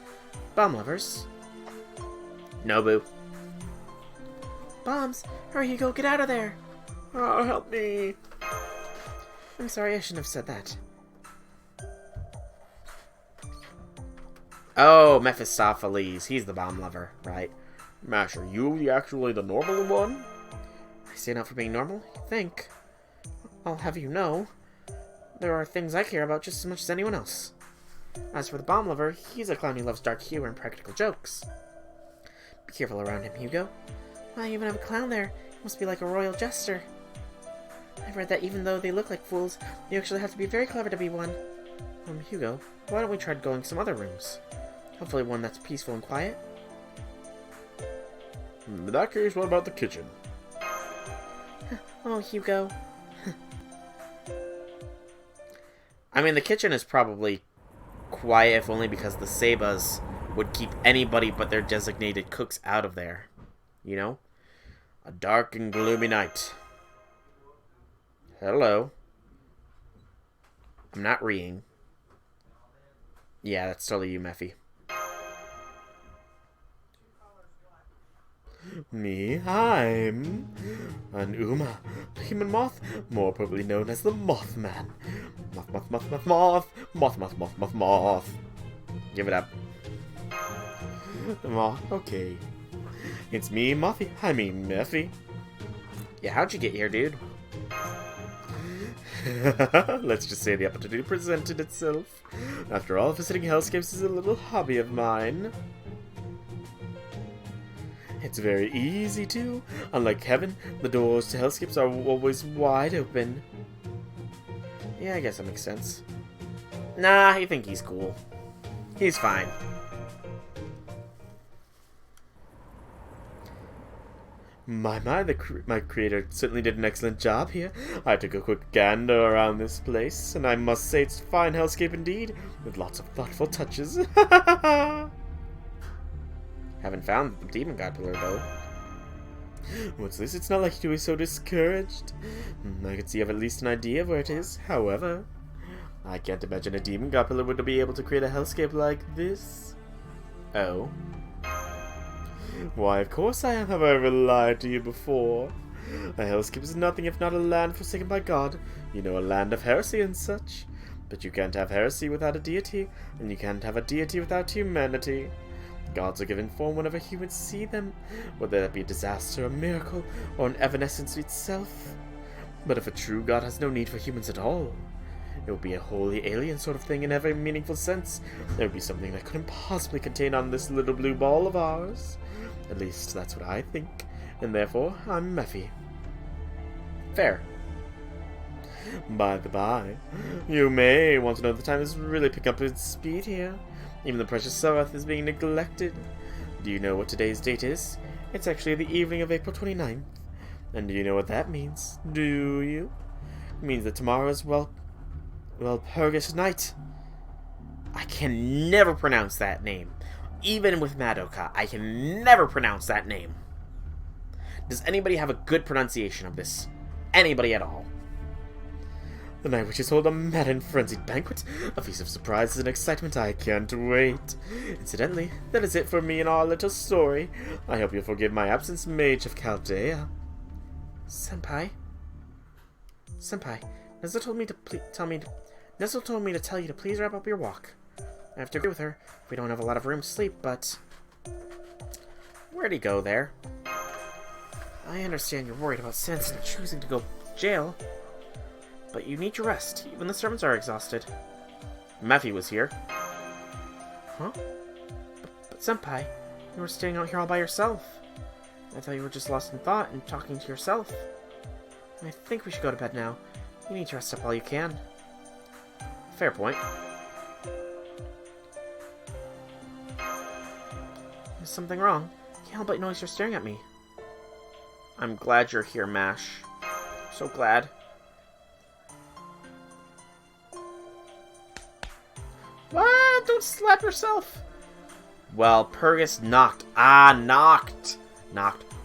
bomb lovers. Nobu. Bombs! Hurry, Hugo, get out of there! Oh, help me! I'm sorry, I shouldn't have said that. Oh, Mephistopheles. He's the bomb lover, right? Mash, are you actually the normal one? I stand out for being normal? You think? I'll have you know, there are things I care about just as much as anyone else. As for the bomb lover, he's a clown who loves dark humor and practical jokes. Be careful around him, Hugo. I even have a clown there. He must be like a royal jester. I've read that even though they look like fools, you actually have to be very clever to be one. Hugo, why don't we try going some other rooms? Hopefully one that's peaceful and quiet. In that case, what about the kitchen? Oh, Hugo. I mean, the kitchen is probably quiet, if only because the Sebas would keep anybody but their designated cooks out of there. You know? A dark and gloomy night. Hello. I'm not reading. Yeah, that's totally you, Mephi. Me, I'm an Uma, the human moth, more probably known as the Mothman. Moth, moth, moth, moth, moth, moth, moth, moth, moth, moth. Give it up. Aw, okay. It's me, Muffy. I mean, Muffy. Yeah, how'd you get here, dude? Let's just say the opportunity presented itself. After all, visiting hellscapes is a little hobby of mine. It's very easy to. Unlike heaven, the doors to hellscapes are always wide open. Yeah, I guess that makes sense. Nah, I think he's cool. He's fine. My, my creator certainly did an excellent job here. I took a quick gander around this place, and I must say it's a fine hellscape indeed, with lots of thoughtful touches. Haven't found the demon god pillar, though. What's this? It's not like you were so discouraged. I can see you have at least an idea of where it is. However, I can't imagine a demon god pillar would be able to create a hellscape like this. Oh. Why, of course I have ever lied to you before. A hellscape is nothing if not a land forsaken by God. You know, a land of heresy and such. But you can't have heresy without a deity, and you can't have a deity without humanity. Gods are given form whenever humans see them, whether that be a disaster, a miracle, or an evanescence itself. But if a true God has no need for humans at all, it would be a wholly alien sort of thing in every meaningful sense. There would be something that couldn't possibly contain on this little blue ball of ours. At least that's what I think, and therefore I'm Mephi. Fair. By the by, you may want to know the time is really picking up its speed here. Even the precious Sabbath is being neglected. Do you know what today's date is? It's actually the evening of April 29th. And do you know what that means? Do you? It means that tomorrow is, well, Purgus night. I can never pronounce that name. Even with Madoka, I can never pronounce that name. Does anybody have a good pronunciation of this? Anybody at all? The night witches hold a mad and frenzied banquet, a feast of surprises and excitement. I can't wait. Incidentally, that is it for me and our little story. I hope you'll forgive my absence, Mage of Chaldea. Senpai? Nezuko told me to tell you to please wrap up your walk. I have to agree with her. We don't have a lot of room to sleep, but... Where'd he go there? I understand you're worried about Sanson choosing to go to jail, but you need your rest. Even the servants are exhausted. Mephi was here. Huh? But Senpai, you were staying out here all by yourself. I thought you were just lost in thought and talking to yourself. I think we should go to bed now. You need to rest up while you can. Fair point. Is something wrong? Can't help but notice you're staring at me. I'm glad you're here, Mash. So glad. What? Don't slap yourself. Well, Purgus knocked. Knocked.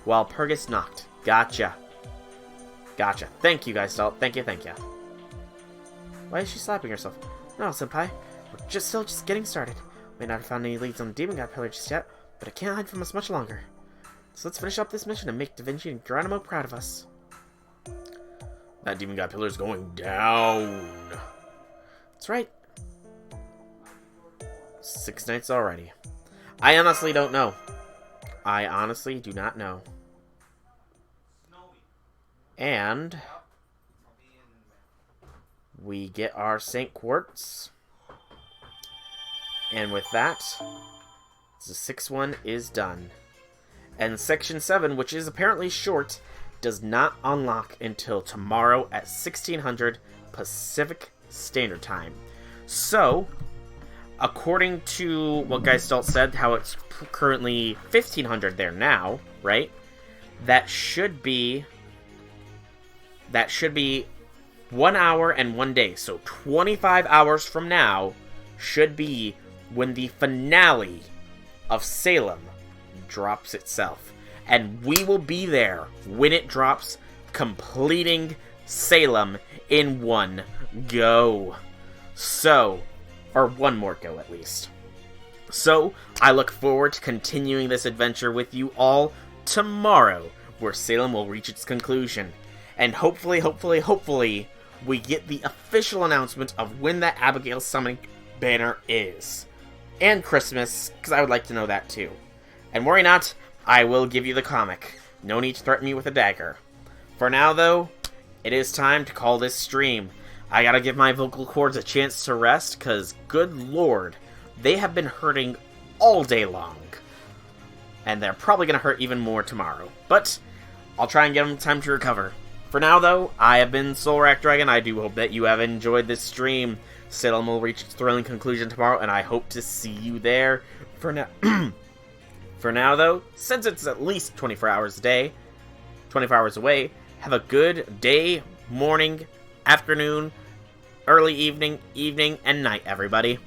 Well, Purgus knocked. Gotcha. Thank you, guys. Thank you. Why is she slapping herself? No, Senpai. We're still just getting started. May not have found any leads on the Demon God Pillar just yet, but it can't hide from us much longer. So let's finish up this mission and make Da Vinci and Geronimo proud of us. That Demon God Pillar is going down. That's right. 6 nights already. I honestly don't know. I honestly do not know. And we get our Saint Quartz. And with that, the 6th one is done. And Section 7, which is apparently short, does not unlock until tomorrow at 1600 Pacific Standard Time. So, according to what Geistalt said, how it's currently 1500 there now, right? That should be 1 hour and 1 day. So 25 hours from now should be when the finale of Salem drops itself. And we will be there when it drops, completing Salem in one go. So, or one more go at least. So, I look forward to continuing this adventure with you all tomorrow, where Salem will reach its conclusion. And hopefully, we get the official announcement of when that Abigail summoning banner is. And Christmas, because I would like to know that too. And worry not, I will give you the comic. No need to threaten me with a dagger. For now, though, it is time to call this stream. I gotta give my vocal cords a chance to rest, because, good lord, they have been hurting all day long. And they're probably gonna hurt even more tomorrow. But I'll try and give them time to recover. For now, though, I have been Soulrack Dragon. I do hope that you have enjoyed this stream. Salem will reach its thrilling conclusion tomorrow, and I hope to see you there. For now, for now, though, since it's at least 24 hours away, have a good day, morning, afternoon, early evening, and night, everybody.